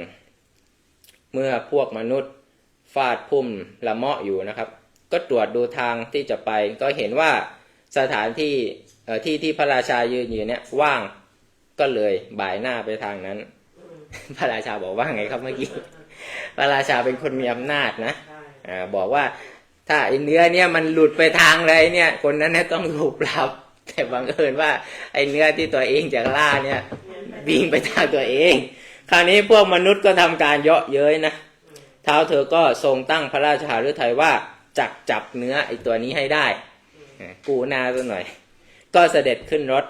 เมื่อพวกมนุษย์ฟาดพุ่มละเมาะอยู่นะครับก็ตรวจดูทางที่จะไปก็เห็นว่าสถานที่ที่พระราชายืนอยู่เนี่ยว่างก็เลยบ่ายหน้าไปทางนั้น พระราชาบอกว่าไงครับเมื่อกี้พระราชาเป็นคนมีอำนาจนะบอกว่าถ้าไอ้เนื้อเนี่ยมันหลุดไปทางอะไรเนี่ยคนนั้นเนี่ยต้องถูกปรับแต่บังเอิญว่าไอ้เนื้อที่ตัวเองจะล่าเนี่ยวิ่งไปทางตัวเองคราวนี้พวกมนุษย์ก็ทำการเยาะเย้ยนะเท้าเธอก็ทรงตั้งพระราชาฤทัยว่าจับเนื้อไอ้ตัวนี้ให้ได้กูหน้าซะหน่อยก็เสด็จขึ้นรถ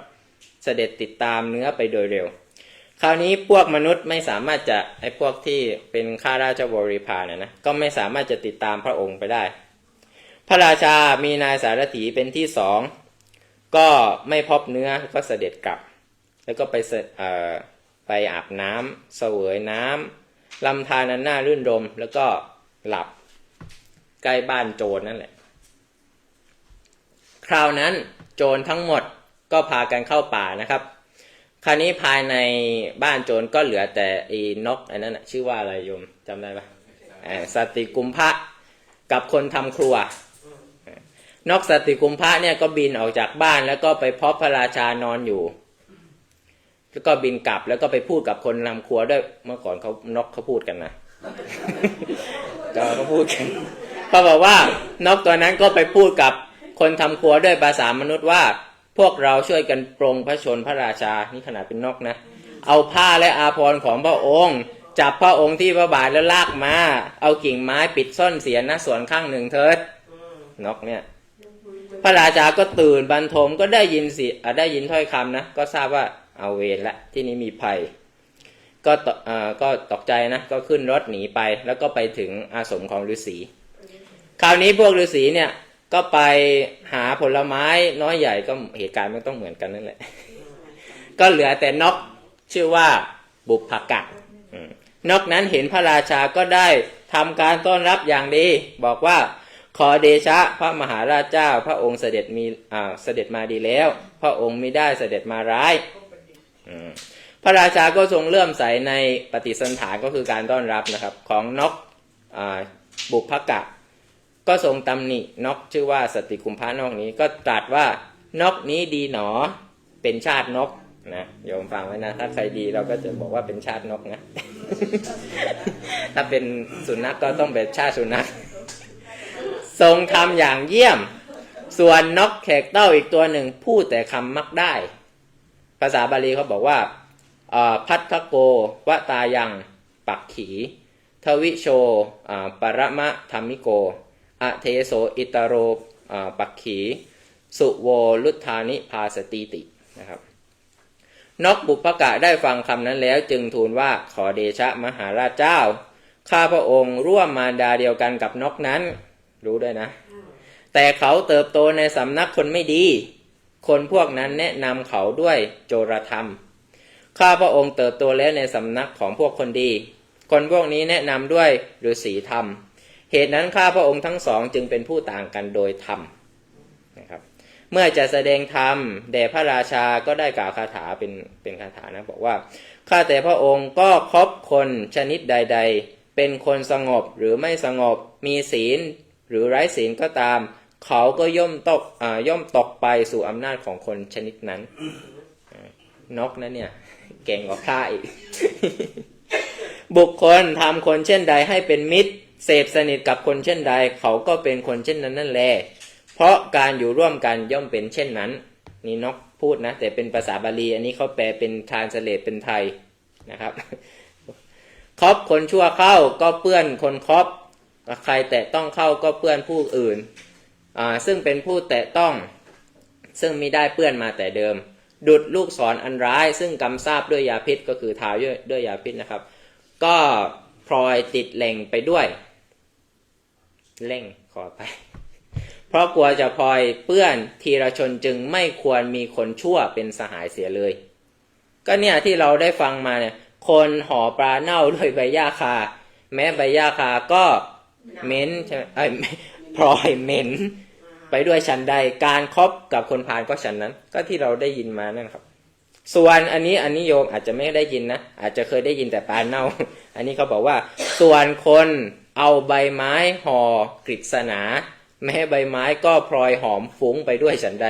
เสด็จติดตามเนื้อไปโดยเร็วคราวนี้พวกมนุษย์ไม่สามารถจะไอ้พวกที่เป็นข้าราชบริพารนะก็ไม่สามารถจะติดตามพระองค์ไปได้พระราชามีนายสารถีเป็นที่2ก็ไม่พบเนื้อก็เสด็จกลับแล้วก็ไปอาบน้ำเสวยน้ำลำธารนั้นน่ารื่นรมแล้วก็หลับใกล้บ้านโจรนั่นแหละคราวนั้นโจรทั้งหมดก็พากันเข้าป่านะครับคราวนี้ภายในบ้านโจรก็เหลือแต่ไอ้นกอันนั้นชื่อว่าอะไรโยมจำได้ปะ สัตติกุมภะกับคนทำครัว นกสัตติกุมภะเนี่ยก็บินออกจากบ้านแล้วก็ไปพบพระราชานอนอยู่แล้วก็บินกลับแล้วก็ไปพูดกับคนทำครัวด้วยเมื่อก่อนเขานกเขาพูดกันนะ ก็เขาพูดกันเขาบอกว่านกตัวนั้นก็ไปพูดกับคนทำครัวด้วยภาษามนุษย์ว่าพวกเราช่วยกันปรงพระชนพระราชานี่ขนาดเป็นนกนะเอาผ้าและอาภรณ์ของพระองค์จับพระองค์ที่พระบาทแล้วลากมาเอากิ่งไม้ปิดซ่อนเสียนส่วนข้างหนึ่งเถิดนกเนี่ยพระราชาก็ตื่นบรรทมก็ได้ยินถ้อยคำนะก็ทราบว่าเอาเวรละที่นี้มีภัยก็ตกใจนะก็ขึ้นรถหนีไปแล้วก็ไปถึงอาสมของฤาษีคราวนี้พวกฤาษีเนี่ยก็ไปหาผลไม้น้อยใหญ่ก็เหตุการณ์มันต้องเหมือนกันนั่นแหละ ก็เหลือแต่นกชื่อว่าบุพกะนกนั้นเห็นพระราชาก็ได้ทำการต้อนรับอย่างดีบอกว่าขอเดชะพระมหาราชเจ้าพระองค์เสด็จมาดีแล้วพระองค์ไม่ได้เสด็จมาร้ายพระราชาก็ทรงเลื่อมใสในปฏิสันถานก็คือการต้อนรับนะครับของนกบุพกะก็ทรงตำหนินกชื่อว่าสัตติกุมภะนกนี้ก็ตรัสว่านกนี้ดีหนอเป็นชาตินกนะโยมฟังไว้นะถ้าใครดีเราก็จะบอกว่าเป็นชาตินกนะ ถ้าเป็นสุนัขก็ต้องเป็นชาติสุนัขทรงทำอย่างเยี่ยมส่วนนกแขกเต้าอีกตัวหนึ่งพูดแต่คำมักได้ภาษาบาลีเขาบอกว่าพัทธโกวตายังปักขีทวิโชปรมะธรรมิโกอเทโสอิตโรปักขีสุโวลุทธานิภาสติตินะครับนกบุพกะได้ฟังคำนั้นแล้วจึงทูลว่าขอเดชะมหาราชเจ้าข้าพระองค์ร่วมมารดาเดียวกันกับนกนั้นรู้ด้วยนะแต่เขาเติบโตในสำนักคนไม่ดีคนพวกนั้นแนะนำเขาด้วยโจรธรรมข้าพระองค์เติบโตแล้วในสำนักของพวกคนดีคนพวกนี้แนะนำด้วยฤาษีธรรมเหตุนั้นข้าพระองค์ทั้งสองจึงเป็นผู้ต่างกันโดยธรรมนะครับเมื่อจะแสดงธรรมแด่พระราชาก็ได้กล่าวคาถาเป็นคาถานะบอกว่าข้าแต่พระองค์ก็คบคนชนิดใดๆเป็นคนสงบหรือไม่สงบมีศีลหรือไร้ศีลก็ตามเขาก็ย่อมตกไปสู่อำนาจของคนชนิดนั้นนกนะเนี่ยเก่งกว่าข้าอีก บุคคลทำคนเช่นใดให้เป็นมิตรเสพสนิทกับคนเช่นใดเขาก็เป็นคนเช่นนั้นนั่นแหละเพราะการอยู่ร่วมกันย่อมเป็นเช่นนั้นนี่นกพูดนะแต่เป็นภาษาบาลีอันนี้เขาแปลเป็นทรานสเลทเป็นไทยนะครับ คบคนชั่วเข้าก็เปื้อนคนคบใครแตะต้องเข้าก็เปื้อนผู้อื่นซึ่งเป็นผู้แตะต้องซึ่งมิได้เปื้อนมาแต่เดิมดุจลูกศรอันร้ายซึ่งกำซาบด้วยยาพิษก็คือทาด้วยยาพิษนะครับก็พลอยติดเล่งไปด้วยเล่งขอไปเพราะกลัวจะพลอยเปื้อนทีรชนจึงไม่ควรมีคนชั่วเป็นสหายเสียเลยก็เนี่ยที่เราได้ฟังมาเนี่ยคนห่อปลาเน่าด้วยใบหญ้าคาแม้ใบหญ้าคาก็เหม็นใช่ไหมพลอยเหม็นไปด้วยฉันใดการคบกับคนพาลก็ฉันนั้นก็ที่เราได้ยินมานั่นครับส่วนอันนี้โยมอาจจะไม่ได้ยินนะอาจจะเคยได้ยินแต่ปลาเน่าอันนี้เขาบอกว่าส่วนคนเอาใบไม้ห่อกฤษณาแม้ใบไม้ก็พลอยหอมฟุ้งไปด้วยฉันใด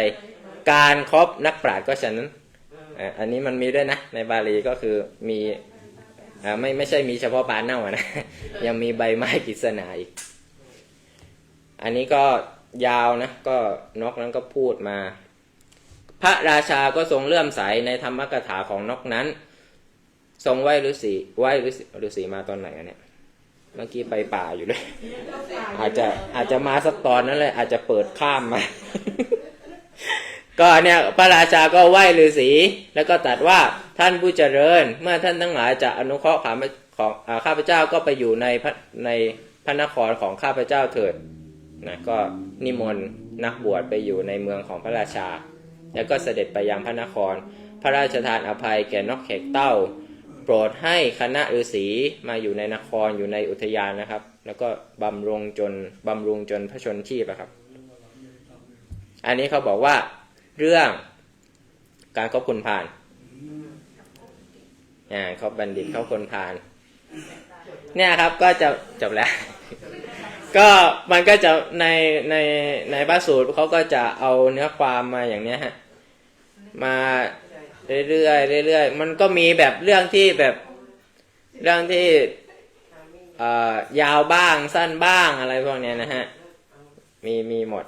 การคบนักปราชญ์ก็ฉันนั้นอันนี้มันมีด้วยนะในบาลีก็คือมีไม่ใช่มีเฉพาะปลาเน่านะยังมีใบไม้กฤษณาอีกอันนี้ก็ยาวนะก็นกนั้นก็พูดมาพระราชาก็ทรงเลื่อมใสในธรรมกถาของนกนั้นทรงไหว้ฤาษีมาตอนไหนกันเนี่ยเมื่อกี้ไปป่าอยู่เลยอาจจะมาสักตอนนั้นเลยอาจจะเปิดข้ามมา ก็เนี่ยพระราชาก็ไหว้ฤาษีแล้วก็ตรัสว่าท่านผู้เจริญเมื่อท่านทั้งหลายจะอนุเคราะห์ของข้าพเจ้าก็ไปอยู่ในพระนครของข้าพเจ้าเถิดนะก็นิมนต์นักบวชไปอยู่ในเมืองของพระราชาแล้วก็เสด็จไปยังพระนครพระราชทานอภัยแก่นกแขกเต้าโปรดให้คณะฤาษีมาอยู่ในนครอยู่ในอุทยานนะครับแล้วก็บำรุงจนพระชนชีพครับอันนี้เขาบอกว่าเรื่องการคบคนพาลเขาบัณฑิตเขาคนพาล เนี่ยครับก็จะจบแล้ว ก็มันก็จะในพระสูตรเขาก็จะเอาเนื้อความมาอย่างเนี้ยฮะมาเรื่อยๆเรื่อยๆมันก็มีแบบเรื่องที่ยาวบ้างสั้นบ้างอะไรพวกเนี้ยนะฮะมีหมด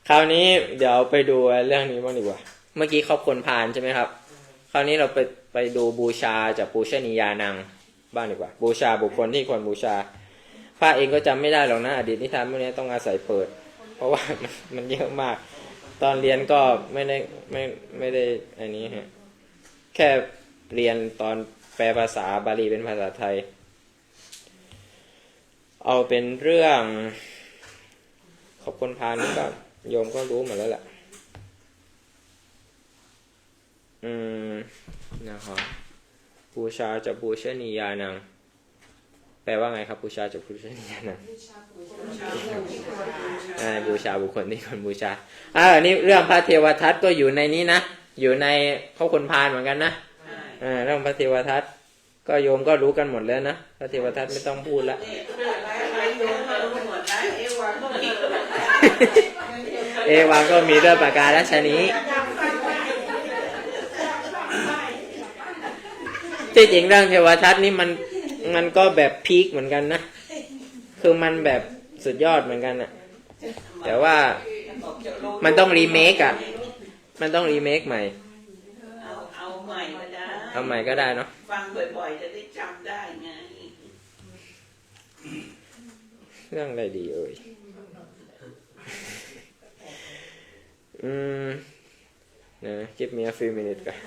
คราวนี้เดี๋ยวไปดูเรื่องนี้บ้างดีกว่าเมื่อกี้ครอบคนพาลใช่ไหมครับคราวนี้เราไปดูบูชาจากปูชนียานังบ้างดีกว่าบูชาบุคคลที่ควรบูชาพระเองก็จำไม่ได้หรอกนะอดีตนิทานพวกนี้ต้องอาศัยเปิดเพราะว่ามันเยอะมากตอนเรียนก็ไม่ได้อันนี้ฮะแค่เรียนตอนแปลภาษาบาลีเป็นภาษาไทยเอาเป็นเรื่องขอบคนพาลนี่ก็โยมก็รู้หมดแล้วแหละนะครับบูชาจะบูชนียานังแปลว่าไงครับบูชาจะบูชนียานังบูชาบุคคลที่ควรบูชานี่เรื่องพระเทวทัตก็อยู่ในนี้นะอยู่ในข้อคนพาลเหมือนกันนะเรื่องพระเทวทัตก็โยมก็รู้กันหมดแล้วนะพระเทวทัตไม่ต้องพูดละเอวังก็มีด้วยประการฉะนี้ที่จริงเรื่องเทวทัตนี่มันก็แบบพีคเหมือนกันนะคือมันแบบสุดยอดเหมือนกันนะแต่ว่ามันต้องรีเมคมันต้องรีเมคใหม่เอาใหม่ก็ได้เอาใหม่ก็ได้เนาะฟังบ่อยๆจะได้จำได้ไงเรื่องอะไรดีเอ่ยgive me a few minutes ก่อน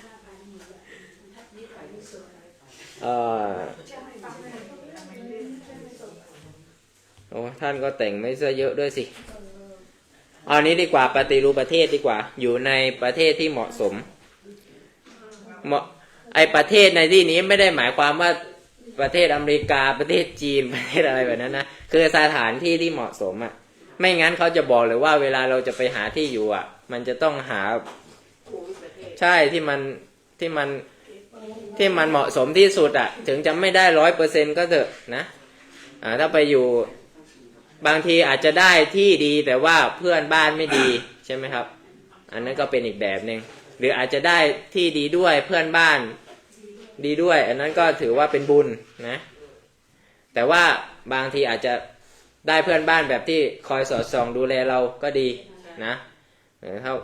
โอ้ท่านก็แต่งไม่เสื้อเยอะด้วยสิเอานี้ดีกว่าปฏิรูปประเทศดีกว่าอยู่ในประเทศที่เหมาะสมไอประเทศในที่นี้ไม่ได้หมายความว่าประเทศอเมริกาประเทศจีนประเทศอะไรแบบนั้นนะคือสถานที่ที่เหมาะสมไม่งั้นเขาจะบอกเลยว่าเวลาเราจะไปหาที่อยู่มันจะต้องหาใช่ที่มันเหมาะสมที่สุดถึงจะไม่ได้ 100% ก็เถอะนะถ้าไปอยู่บางทีอาจจะได้ที่ดีแต่ว่าเพื่อนบ้านไม่ดีใช่ไหมครับอันนั้นก็เป็นอีกแบบนึงหรืออาจจะได้ที่ดีด้วยเพื่อนบ้านดีด้วยอันนั้นก็ถือว่าเป็นบุญนะแต่ว่าบางทีอาจจะได้เพื่อนบ้านแบบที่คอยสอดส่องดูแลเราก็ดีนะ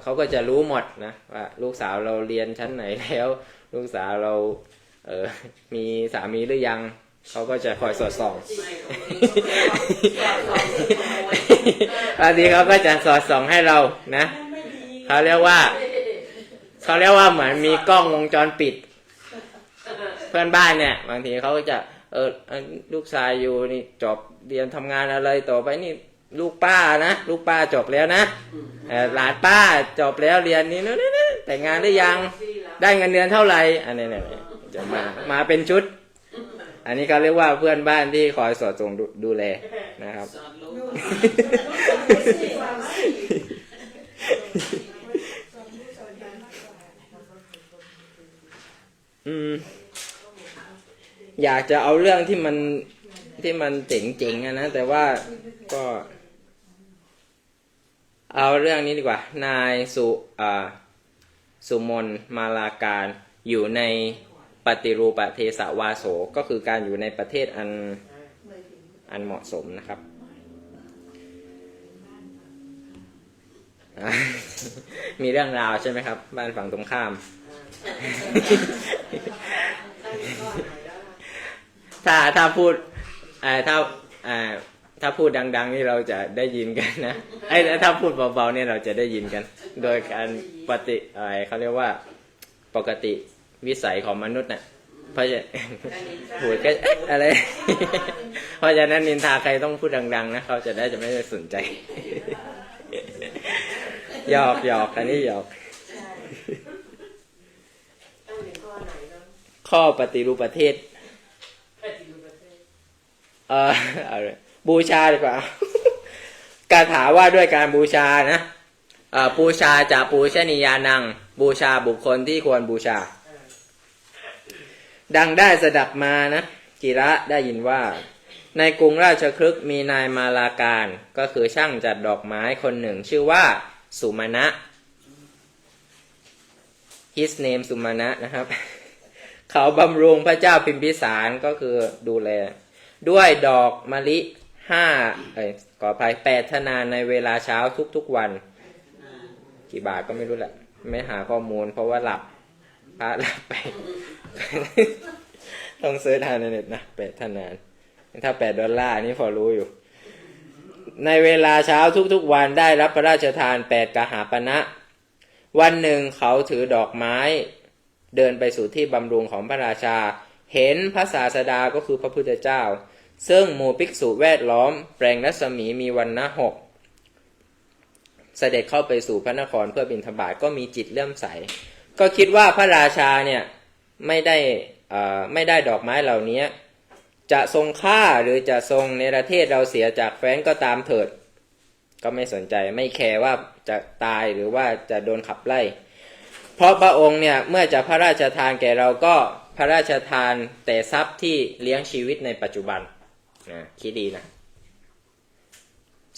เขาก็จะรู้หมดนะว่าลูกสาวเราเรียนชั้นไหนแล้วลูกสาวเรามีสามีหรือยังเขาก็จะคอยสอดส่องบางทีเขาก็จะสอดส่องให้เรานะเขาเรียกว่าเหมือนมีกล้องวงจรปิดเพื่อนบ้านเนี่ยบางทีเขาก็จะลูกชายอยู่นี่จบเรียนทำงานอะไรต่อไปนี่ลูกป้านะลูกป้าจบแล้วนะหลานป้าจบแล้วเรียนนี่แต่งงานหรือยังได้เงินเดือนเท่าไหร่อันนี้จะมาเป็นชุดอันนี้เขาเรียกว่าเพื่อนบ้านที่คอยสอดส่องดูแลนะครับอยากจะเอาเรื่องที่มันเจ๋งๆนะแต่ว่าก็เอาเรื่องนี้ดีกว่านายสุมนมาลาการอยู่ในปฏิรูปเทสวาโสก็คือการอยู่ในประเทศอันเหมาะสมนะครับมีเรื่องราวใช่ไหมครับบ้านฝั่งตรงข้ามถ้าพูดถ้าพูดดังๆนี่เราจะได้ยินกันนะถ้าพูดเบาๆเนี่ยเราจะได้ยินกันโดยการเขาเรียกว่าปกติวิสัยของมนุษย์น่ะเพราะจะพูดก็อะไร เพราะฉะนั้นนินทาใครต้องพูดดังๆนะเขาจะไม่ได้สนใจหยอกอันนี้หยอกข้อปฏิรูปประเทศบูชาดีกว่าคาถาว่าด้วยการบูชานะบูชาจะปูชนียานังบูชาบุคคลที่ควรบูชา ดังได้สดับมานะกิระได้ยินว่าในกรุงราชคฤห์มีนายมาลาการก็คือช่างจัดดอกไม้คนหนึ่งชื่อว่าสุมาณะ his name สุมาณะนะครับ เขาบำรุงพระเจ้าพิมพิสารก็คือดูแลด้วยดอกมะลิขออภัย8 ธนานในเวลาเช้าทุกๆวันกี่บาทก็ไม่รู้แหละไม่หาข้อมูลเพราะว่าหลับพระหลับไป ต้องเสิร์ชหาในเน็ตนะ8 ธนานถ้า$8นี่พอรู้อยู่ในเวลาเช้าทุกๆวันได้รับพระราชทาน8 กหาปณะวันหนึ่งเขาถือดอกไม้เดินไปสู่ที่บำรุงของพระราชาเห็นพระศาสดาก็คือพระพุทธเจ้าซึ่งหมู่ภิกษุแวดล้อมแปลงรัศมีมีวรรณะ6เสด็จเข้าไปสู่พระนครเพื่อบิณฑบาตก็มีจิตเลื่อมใสก็คิดว่าพระราชาเนี่ยไม่ได้ดอกไม้เหล่านี้จะทรงฆ่าหรือจะทรงเนรเทศเราเสียจากแฟนก็ตามเถิดก็ไม่สนใจไม่แคร์ว่าจะตายหรือว่าจะโดนขับไล่เพราะพระองค์เนี่ยเมื่อจะพระราชทานแก่เราก็พระราชทานแต่ทรัพย์ที่เลี้ยงชีวิตในปัจจุบันนะคิดดีนะ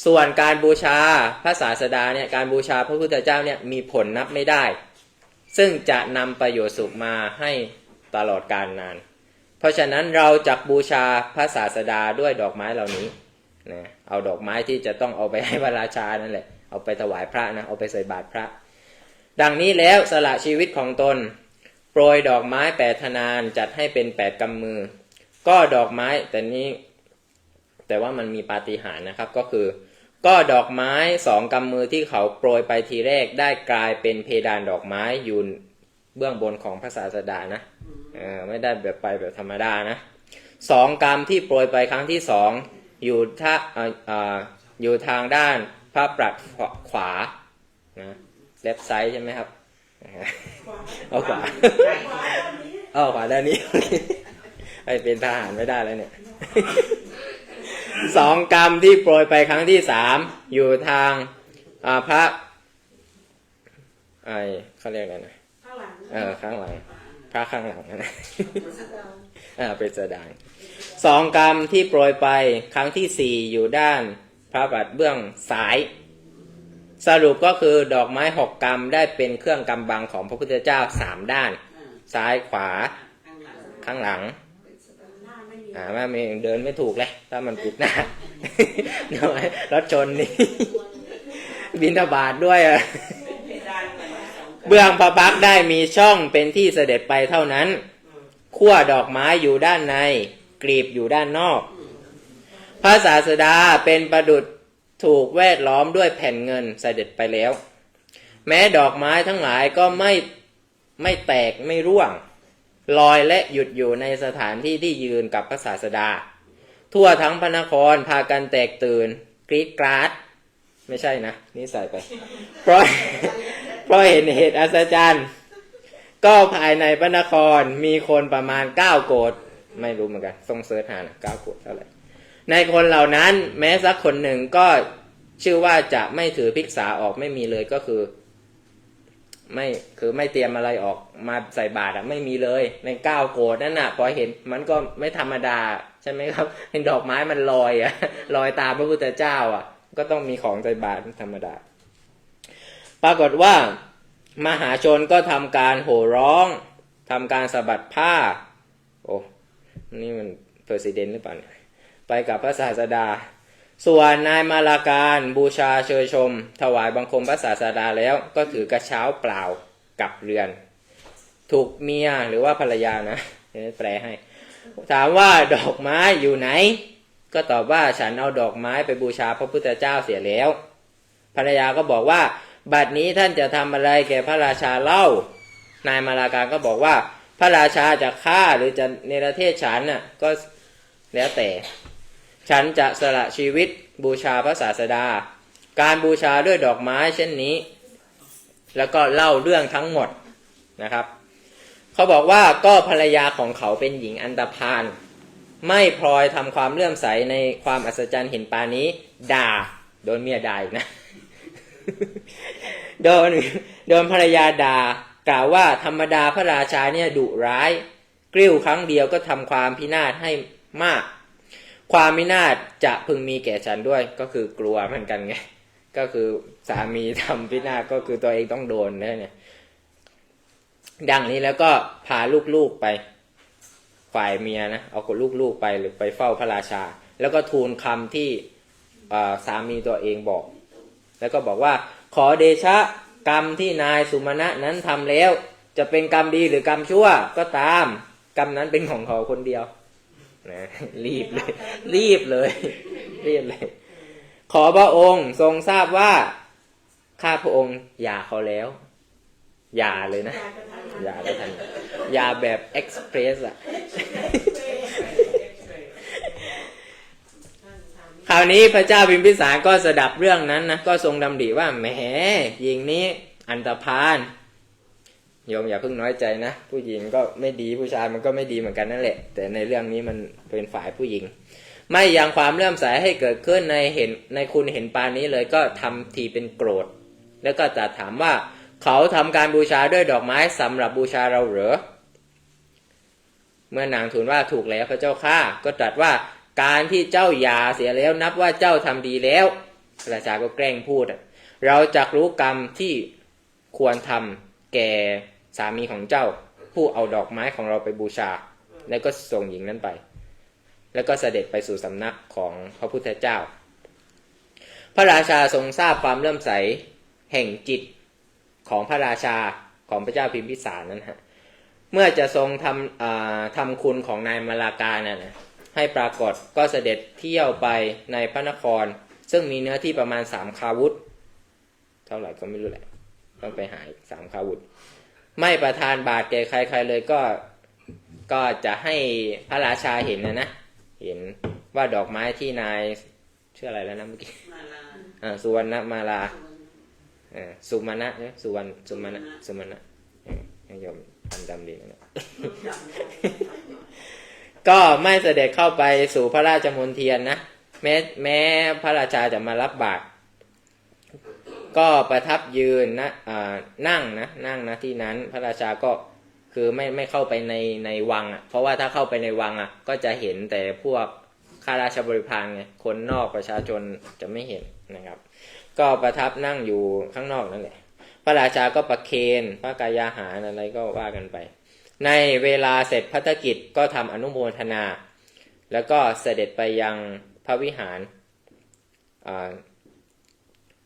ส่วนการบูชาพระศาสดาเนี่ยการบูชาพระพุทธเจ้าเนี่ยมีผลนับไม่ได้ซึ่งจะนำประโยชน์สุขมาให้ตลอดกาลนานเพราะฉะนั้นเราจักบูชาพระศาสดาด้วยดอกไม้เหล่านี้นะเอาดอกไม้ที่จะต้องเอาไปให้พระราชานั่นแหละเอาไปถวายพระนะเอาไปใส่บาตรพระดังนี้แล้วสละชีวิตของตนโปรยดอกไม้8 ธนานจัดให้เป็น8 กำมือก็ดอกไม้แต่ว่ามันมีปาฏิหาริย์นะครับก็คือก็ดอกไม้2 กำมือที่เขาโปรยไปทีแรกได้กลายเป็นเพดานดอกไม้อยู่เบื้องบนของพระศาสดานะไม่ได้แบบไปแบบธรรมดานะ2 กำที่โปรยไปครั้งที่2อยู่ทางด้านพระปรัชขวานะเลฟไซด์ใช่ไหมครับเอาขวาขวาด้านนี้ไปเป็นทหารไม่ได้แล้วเนี่ย2 กำที่โปรยไปครั้งที่3อยู่ทางพระเขาเรียกอะไรนะข้างหลังข้างหลังพระข้างหลังนะเป็นสดาง2 กำที่โปรยไปครั้งที่4อยู่ด้านพระบาทเบื้องซ้ายสรุปก็คือดอกไม้6 กำได้เป็นเครื่องกำบังของพระพุทธเจ้า3 ด้านซ้ายขวาข้างหลังไม่เดินไม่ถูกเลยถ้ามันปิดหน้าเดี๋ยวรถชนนี่บิณฑบาตด้วยเบื้องพระพักตร์ได้มีช่องเป็นที่เสด็จไปเท่านั้นขั้วดอกไม้อยู่ด้านในกลีบอยู่ด้านนอกพระศาสดาเป็นประดุจถูกแวดล้อมด้วยแผ่นเงินเสด็จไปแล้วแม้ดอกไม้ทั้งหลายก็ไม่แตกไม่ร่วงลอยและหยุดอยู่ในสถานที่ที่ยืนกับพระศาสดาทั่วทั้งพระนครพากันแตกตื่นกรี๊ดกราดไม่ใช่นะนี่ใส่ไปเพราะเห็นเหตุอัศจรรย์ก็ภายในพระนครมีคนประมาณ9 โกฏไม่รู้เหมือนกันต้องเสิร์ชหานะ9 โกฏเท่าไหร่ในคนเหล่านั้นแม้สักคนหนึ่งก็ชื่อว่าจะไม่ถือภิกษาออกไม่มีเลยก็คือไม่เตรียมอะไรออกมาใส่บาตรไม่มีเลยใน9 โกฏนั่นน่ะพอเห็นมันก็ไม่ธรรมดาใช่ไหมครับเห็นดอกไม้มันลอยลอยตามพระพุทธเจ้าก็ต้องมีของใส่บาตรธรรมดาปรากฏว่ามหาชนก็ทำการโห่ร้องทำการสะบัดผ้าโอ้นี่มันประธานหรือเปล่าเนี่ยไปกับพระศาสดาส่วนนายมาลาการบูชาเชยชมถวายบังคมพระศาสดาแล้วก็ถือกระเช้าเปล่ากลับเรือนถูกเมียหรือว่าภรรยานะแปลให้ถามว่าดอกไม้อยู่ไหนก็ตอบว่าฉันเอาดอกไม้ไปบูชาพระพุทธเจ้าเสียแล้วภรรยาก็บอกว่าบัดนี้ท่านจะทำอะไรแก่พระราชาเล่านายมาลาการก็บอกว่าพระราชาจะฆ่าหรือจะเนรเทศฉันน่ะก็แล้วแต่ฉันจะสละชีวิตบูชาพระศาสดาการบูชาด้วยดอกไม้เช่นนี้แล้วก็เล่าเรื่องทั้งหมดนะครับเขาบอกว่าก็ภรรยาของเขาเป็นหญิงอันธพาลไม่พลอยทำความเลื่อมใสในความอัศจรรย์เห็นปานนี้ด่าโดนเมียด่าอีกนะ โดนภรรยาด่ากล่าวว่าธรรมดาพระราชาเนี่ยดุร้ายเ กริ้วครั้งเดียวก็ทำความพินาศให้มากความพินาศจะพึงมีแก่ฉันด้วยก็คือกลัวเหมือนกันไงก็คือสามีทำพินาศก็คือตัวเองต้องโดนเนี่ยดังนี้แล้วก็พาลูกๆไปฝ่ายเมียนะเอาคนลูกๆไปหรือไปเฝ้าพระราชาแล้วก็ทูลคำที่สามีตัวเองบอกแล้วก็บอกว่าขอเดชะกรรมที่นายสุมาณะนั้นทำแล้วจะเป็นกรรมดีหรือกรรมชั่วก็ตามกรรมนั้นเป็นของเขาคนเดียวนะรีบเลยรีบเลยขอพระองค์ทรงทราบว่าข้าพระองค์หย่าเขาแล้วหย่าเลยนะหย่าได้ทันหย่าแบบเอ็กซ์เพรสอะคราวนี้พระเจ้าพิมพิสารก็สดับเรื่องนั้นนะก็ทรงดำริว่าแหมหญิงนี้อันธพาลโยมอย่าเพิ่งน้อยใจนะผู้หญิงก็ไม่ดีผู้ชายมันก็ไม่ดีเหมือนกันนั่นแหละแต่ในเรื่องนี้มันเป็นฝ่ายผู้หญิงไม่ยังความเลื่อมใสให้เกิดขึ้นในคุณเห็นปานนี้เลยก็ทำทีเป็นโกรธแล้วก็จะถามว่าเขาทำการบูชาด้วยดอกไม้สำหรับบูชาเราเหรอเมื่อนางทูลว่าถูกแล้วพระเจ้าข้าก็ตรัสว่าการที่เจ้าหย่าเสียแล้วนับว่าเจ้าทำดีแล้วพระราชาก็แกล้งพูดเราจักรู้กรรมที่ควรทำแก่สามีของเจ้าผู้เอาดอกไม้ของเราไปบูชาแล้วก็ส่งหญิงนั้นไปแล้วก็เสด็จไปสู่สำนักของพระพุทธเจ้าพระราชาทรงทราบความเลื่อมใสแห่งจิตของพระราชาของพระเจ้าพิมพิสารนั้นฮะเมื่อจะทรงทำคุณของนายมาลากานะให้ปรากฏก็เสด็จเที่ยวไปในพระนครซึ่งมีเนื้อที่ประมาณ3 คาวุธเท่าไหร่ก็ไม่รู้แหละต้องไปหา3 คาวุธไม่ประทานบาตรแก่ใครๆเลยก็จะให้พระราชาเห็นนะเห็นว่าดอกไม้ที่นายชื่ออะไรแล้วนะเมื่อกี้สุวรรณมาลาสุมาณะใช่ไหมสุมาณะโยมจำดีนะก็ไม่เสด็จเข้าไปสู่พระราชมณฑีนะแม้พระราชาจะมารับบาตรก็ประทับยืนนะนั่งนะที่นั้นพระราชาก็คือไม่เข้าไปในวังเพราะว่าถ้าเข้าไปในวังก็จะเห็นแต่พวกข้าราชบริพารไงคนนอกประชาชนจะไม่เห็นนะครับก็ประทับนั่งอยู่ข้างนอกนั่นแหละพระราชาก็ประเคนพระกายาหารอะไรก็ว่ากันไปในเวลาเสร็จพัฒกิจก็ทำอนุโมทนาแล้วก็เสด็จไปยังพระวิหาร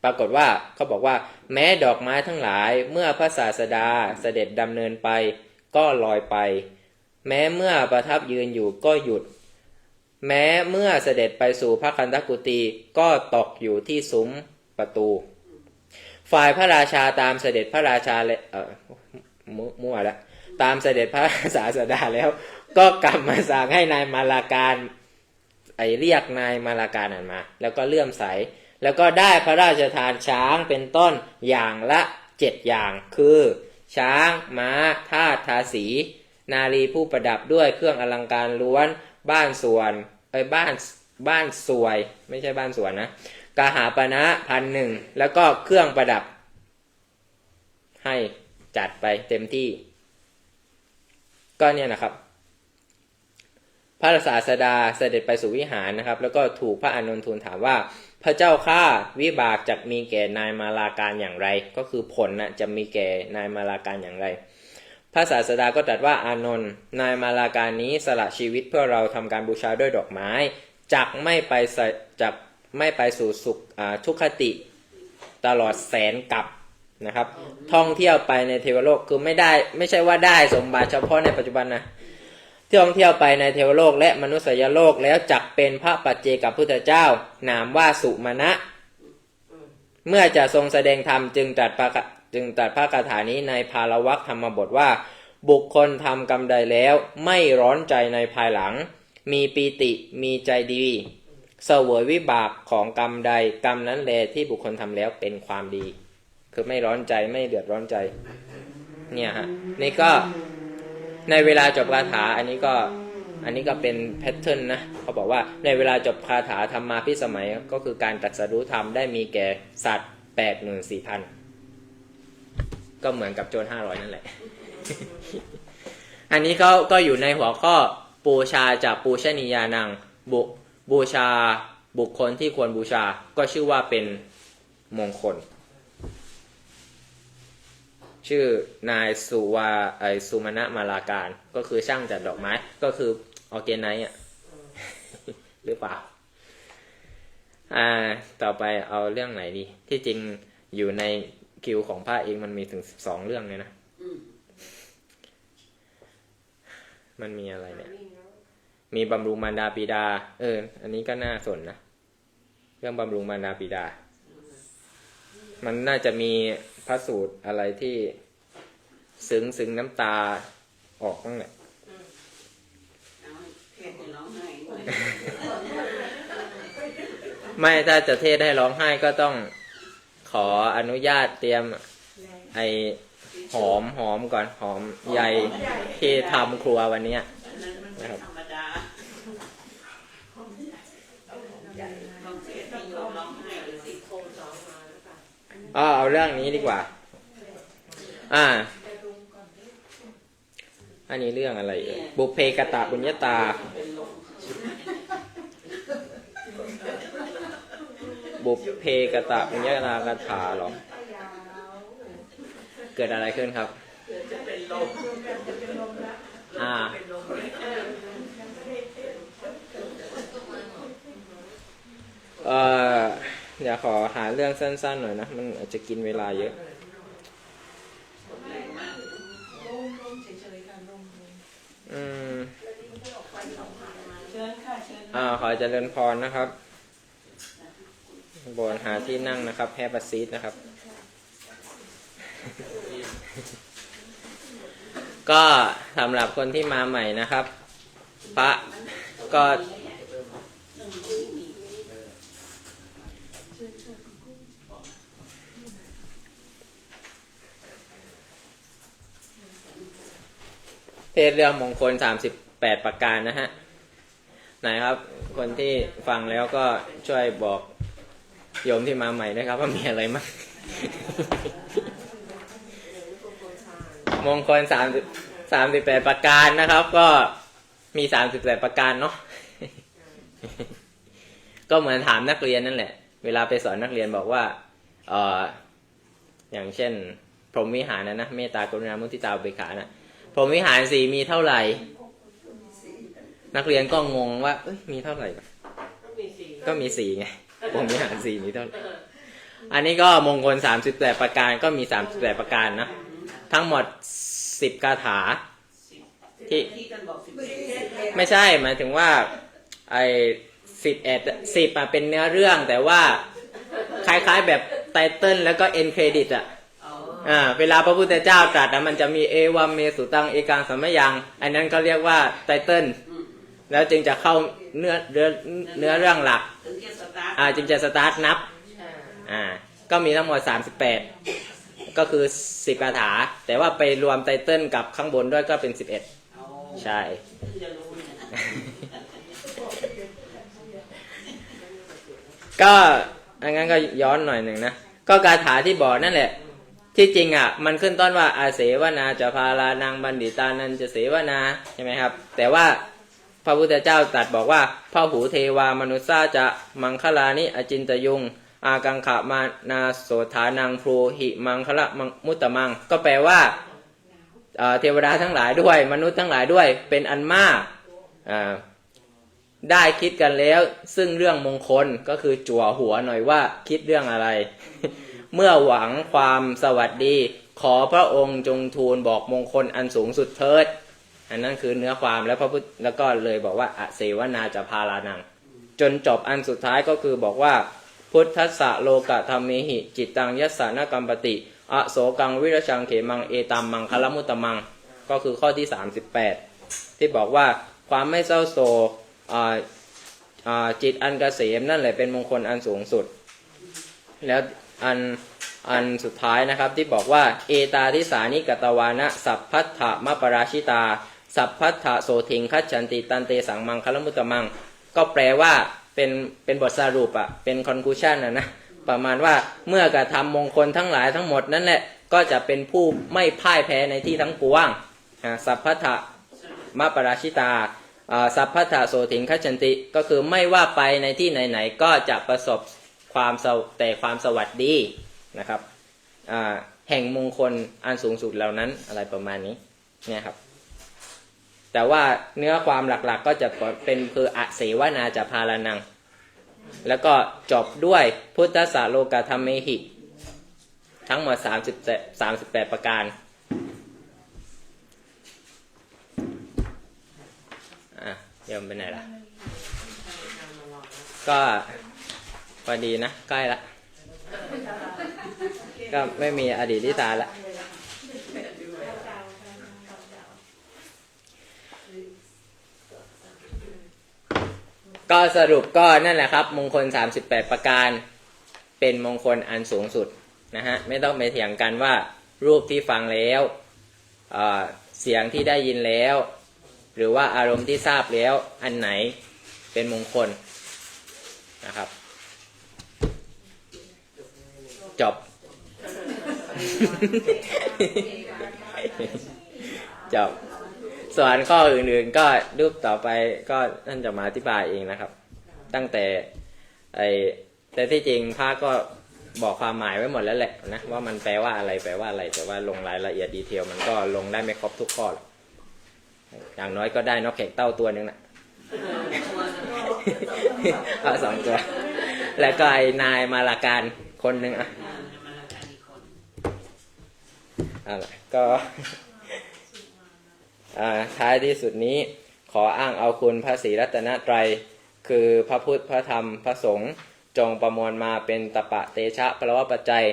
ปรากฏว่าเขาบอกว่าแม้ดอกไม้ทั้งหลายเมื่อพระศาสดาเสด็จดำเนินไปก็ลอยไปแม้เมื่อประทับยืนอยู่ก็หยุดแม้เมื่อเสด็จไปสู่พระคันธกุฏิก็ตกอยู่ที่ซุ้มประตูฝ่ายพระราชาตามเสด็จพระราชามั่วละตามเสด็จพระศาสดาแล้วก็กลับมาสั่งให้นายมาลาการเรียกนายมาลาการมาแล้วก็เลื่อมใสแล้วก็ได้พระราชทานช้างเป็นต้นอย่างละ7 อย่างคือช้างม้าทาสทาสีนารีผู้ประดับด้วยเครื่องอลังการล้วนบ้านสวยไม่ใช่บ้านสวนนะกาหาปณะ1,000แล้วก็เครื่องประดับให้จัดไปเต็มที่ก็เนี่ยนะครับพระศาสดาเสด็จไปสู่วิหารนะครับแล้วก็ถูกพระอานนท์ทูลถามว่าพระเจ้าข้าวิบากจะมีแก่นายมาลาการอย่างไรก็คือผลจะมีแก่นายมาลาการอย่างไรพระศาสดาก็ตรัสว่าอานนท์นายมาลาการนี้สละชีวิตเพื่อเราทำการบูชาด้วยดอกไม้จักไม่ไปสู่สุขทุกขติตลอดแสนกับนะครับท่องเที่ยวไปในเทวโลกคือไม่ใช่ว่าได้สมบัติเฉพาะในปัจจุบันนะท่องเที่ยวไปในเทวโลกและมนุษยโลกแล้วจักเป็นพระปัจเจกพุทธเจ้านามว่าสุมาณะเมื่อจะทรงแสดงธรรมจึงตรัสพระคาถานี้ในภาลวรรคธรรมบทว่าบุคคลทำกรรมใดแล้วไม่ร้อนใจในภายหลังมีปีติมีใจดีเสวยวิบากของกรรมใดกรรมนั้นแลที่บุคคลทำแล้วเป็นความดีคือไม่ร้อนใจไม่เดือดร้อนใจเนี่ยฮะนี่ก็ในเวลาจบคาถาอันนี้ก็เป็นแพทเทิร์นนะเขาบอกว่าในเวลาจบคาถาธรรมาภิสมัยก็คือการตรัสรู้ธรรมได้มีแก่สัตว์ 84,000 ก็เหมือนกับโจร500นั่นแหละ อันนี้ก็อยู่ในหัวข้อบูชาจากปูชนียานังบูชาบุคคลที่ควรบูชาก็ชื่อว่าเป็นมงคล ชื่อนายสุมาณะมาลาการก็คือช่างจัดดอกไม้ก็คือออร์แกไนซ์หรือเปล่าต่อไปเอาเรื่องไหนดีที่จริงอยู่ในคิวของพระเองมันมีถึง12เรื่องเลยนะมันมีอะไรเนี่ยมีบำรุงมารดาบิดาอันนี้ก็น่าสนนะเรื่องบำรุงมารดาบิดามันน่าจะมีพระสูตรอะไรที่ซึ้งน้ำตาออกบ้างแหละไม่ถ้าจะเทศให้ร้องไห้ก็ต้องขออนุญาตเตรียมไอหอมก่อนหอมใยที่ทำครัววันนี้นะครับเอาเรื่องนี้ดีกว่าอันนี้เรื่องอะไรบุพเพกตปุญญาตาบุพเพกตปุญญาตากถาหรอเกิดอะไรขึ้นครับเดี๋ยวขอหาเรื่องสั้นๆหน่อยนะมันอาจจะกินเวลาเยอะขอเจริญพรนะครับบนหาที่นั่งนะครับแฮปปี้ซีทนะครับก็สำหรับคนที่มาใหม่นะครับพระก็เทศเรื่องมงคล38ประการนะฮะไหนครับคนที่ฟังแล้วก็ช่วยบอกโยมที่มาใหม่นะครับว่ามีอะไรมั้งมงคล38ประการนะครับก็มี38ประการเนาะก็เหมือนถามนักเรียนนั่นแหละเวลาไปสอนนักเรียนบอกว่าอย่างเช่นพรหมวิหารนะเมตตากรุณามุทิตาอุเบกขานะพรหมวิหาร4มีเท่าไหร่นักเรียนก็งงว่ามีเท่าไหร่ก็มี4ไงพรหมวิหาร4มีเท่าไหร่อันนี้ก็มงคล38ประการก็มี38ประการนะทั้งหมด10คาถาที่ไม่ใช่หมายถึงว่าไอ้10เป็นเนื้อเรื่องแต่ว่าคล้ายๆแบบไตเติ้ลแล้วก็เอ็นเครดิตเวลาพระพุทธเจ้าตรัสมันจะมีเอวัมเมสุตังเอกังสัมมยังอันนั้นเขาเรียกว่าไตเติ้ลแล้วจึงจะเข้าเนื้อเรื่องหลักจึงจะสตาร์ทนับก็มีทั้งหมด38ก็คือ10คาถาแต่ว่าไปรวมไตเติ้ลกับข้างบนด้วยก็เป็น11ใช่ก็อันนั้นก็ย้อนหน่อยหนึ่งนะก็คาถาที่บอกนั่นแหละที่จริงมันขึ้นต้นว่าอาเสวนาจะพาลานังบัณฑิตานันจะเสวนาใช่ไหมครับแต่ว่าพระพุทธเจ้าตรัสบอกว่าพระหูเทวามนุษย์จะมังคลานิอจินตยุงอากังขมานาโสธานังพรูหิมังคละมุตตมังก็แปลว่าเทวดาทั้งหลายด้วยมนุษย์ทั้งหลายด้วยเป็นอันมากได้คิดกันแล้วซึ่งเรื่องมงคลก็คือจั่วหัวหน่อยว่าคิดเรื่องอะไร เมื่อหวังความสวัสดีขอพระองค์จงทูลบอกมงคลอันสูงสุดเถิดอันนั้นคือเนื้อความแล้วแล้วก็เลยบอกว่าอเสวนาจะพาลานังจนจบอันสุดท้ายก็คือบอกว่าพุทธัสสะโลกะธรรมิหิจิตตังยัสสานกัมปติอโศกังวิรชังเขมังเอตัมมังคลมุตตมังก็คือข้อที่38ที่บอกว่าความไม่เศร้าโศกจิตอันเกษมนั่นแหละเป็นมงคลอันสูงสุดแล้วอันสุดท้ายนะครับที่บอกว่าเอตาทิสานิกตวานะสัพพัทธมปราชิตาสัพพัทธโสทิงคัจฉันติตันเตสังมังคลมุตตมังก็แปลว่าเป็นบทสรุปเป็นคอนคลูชั่นนะประมาณว่าเมื่อกระทำมงคลทั้งหลายทั้งหมดนั่นแหละก็จะเป็นผู้ไม่พ่ายแพ้ในที่ทั้งปวงสัพพัทธ มะปราชิตาสัพพทาโสถิงคัจฉันติก็คือไม่ว่าไปในที่ไหนๆก็จะประสบแต่ความสวัสดีนะครับแห่งมงคลอันสูงสุดเหล่านั้นอะไรประมาณนี้เนี่ยครับแต่ว่าเนื้อความหลักๆก็จะเป็นคืออเสวนาจะพาลานังแล้วก็จบด้วยพุทธสาโลกธรรมเมหิทั้งหมด38ประการเดี๋ยวไปไหนล่ะก็พอดีนะใกล้ละก็ไม่มีอดีตที่ตายละก็สรุปก็นั่นแหละครับมงคล38ประการเป็นมงคลอันสูงสุดนะฮะไม่ต้องไปเถียงกันว่ารูปที่ฟังแล้วเสียงที่ได้ยินแล้วหรือว่าอารมณ์ที่ทราบแล้วอันไหนเป็นมงคลนะครับจบ จบส่วนข้ออื่นๆก็รูปต่อไปก็ท่านจะมาอธิบายเองนะครับตั้งแต่แต่ที่จริงพระก็บอกความหมายไว้หมดแล้วแหละนะว่ามันแปลว่าอะไรแต่ว่าลงรายละเอียดดีเทลมันก็ลงได้ไม่ครบทุกข้อหรอกอย่างน้อยก็ได้นกแขกเต้าตัวนึงนะเอา2 ตัวแล้วก็ไอ้นายมาลาการคนนึงก็ท้ายที่สุดนี้ขออ้างเอาคุณพระศรีรัตนตรัยคือพระพุทธพระธรรมพระสงฆ์จงประมวลมาเป็นตปะเตชะพลวปัจจัย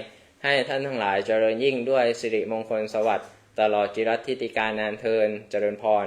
ให้ท่านทั้งหลายเจริญยิ่งด้วยสิริมงคลสวัสดิ์ตลอดจิรัตทิติการนานเทินเจริญพร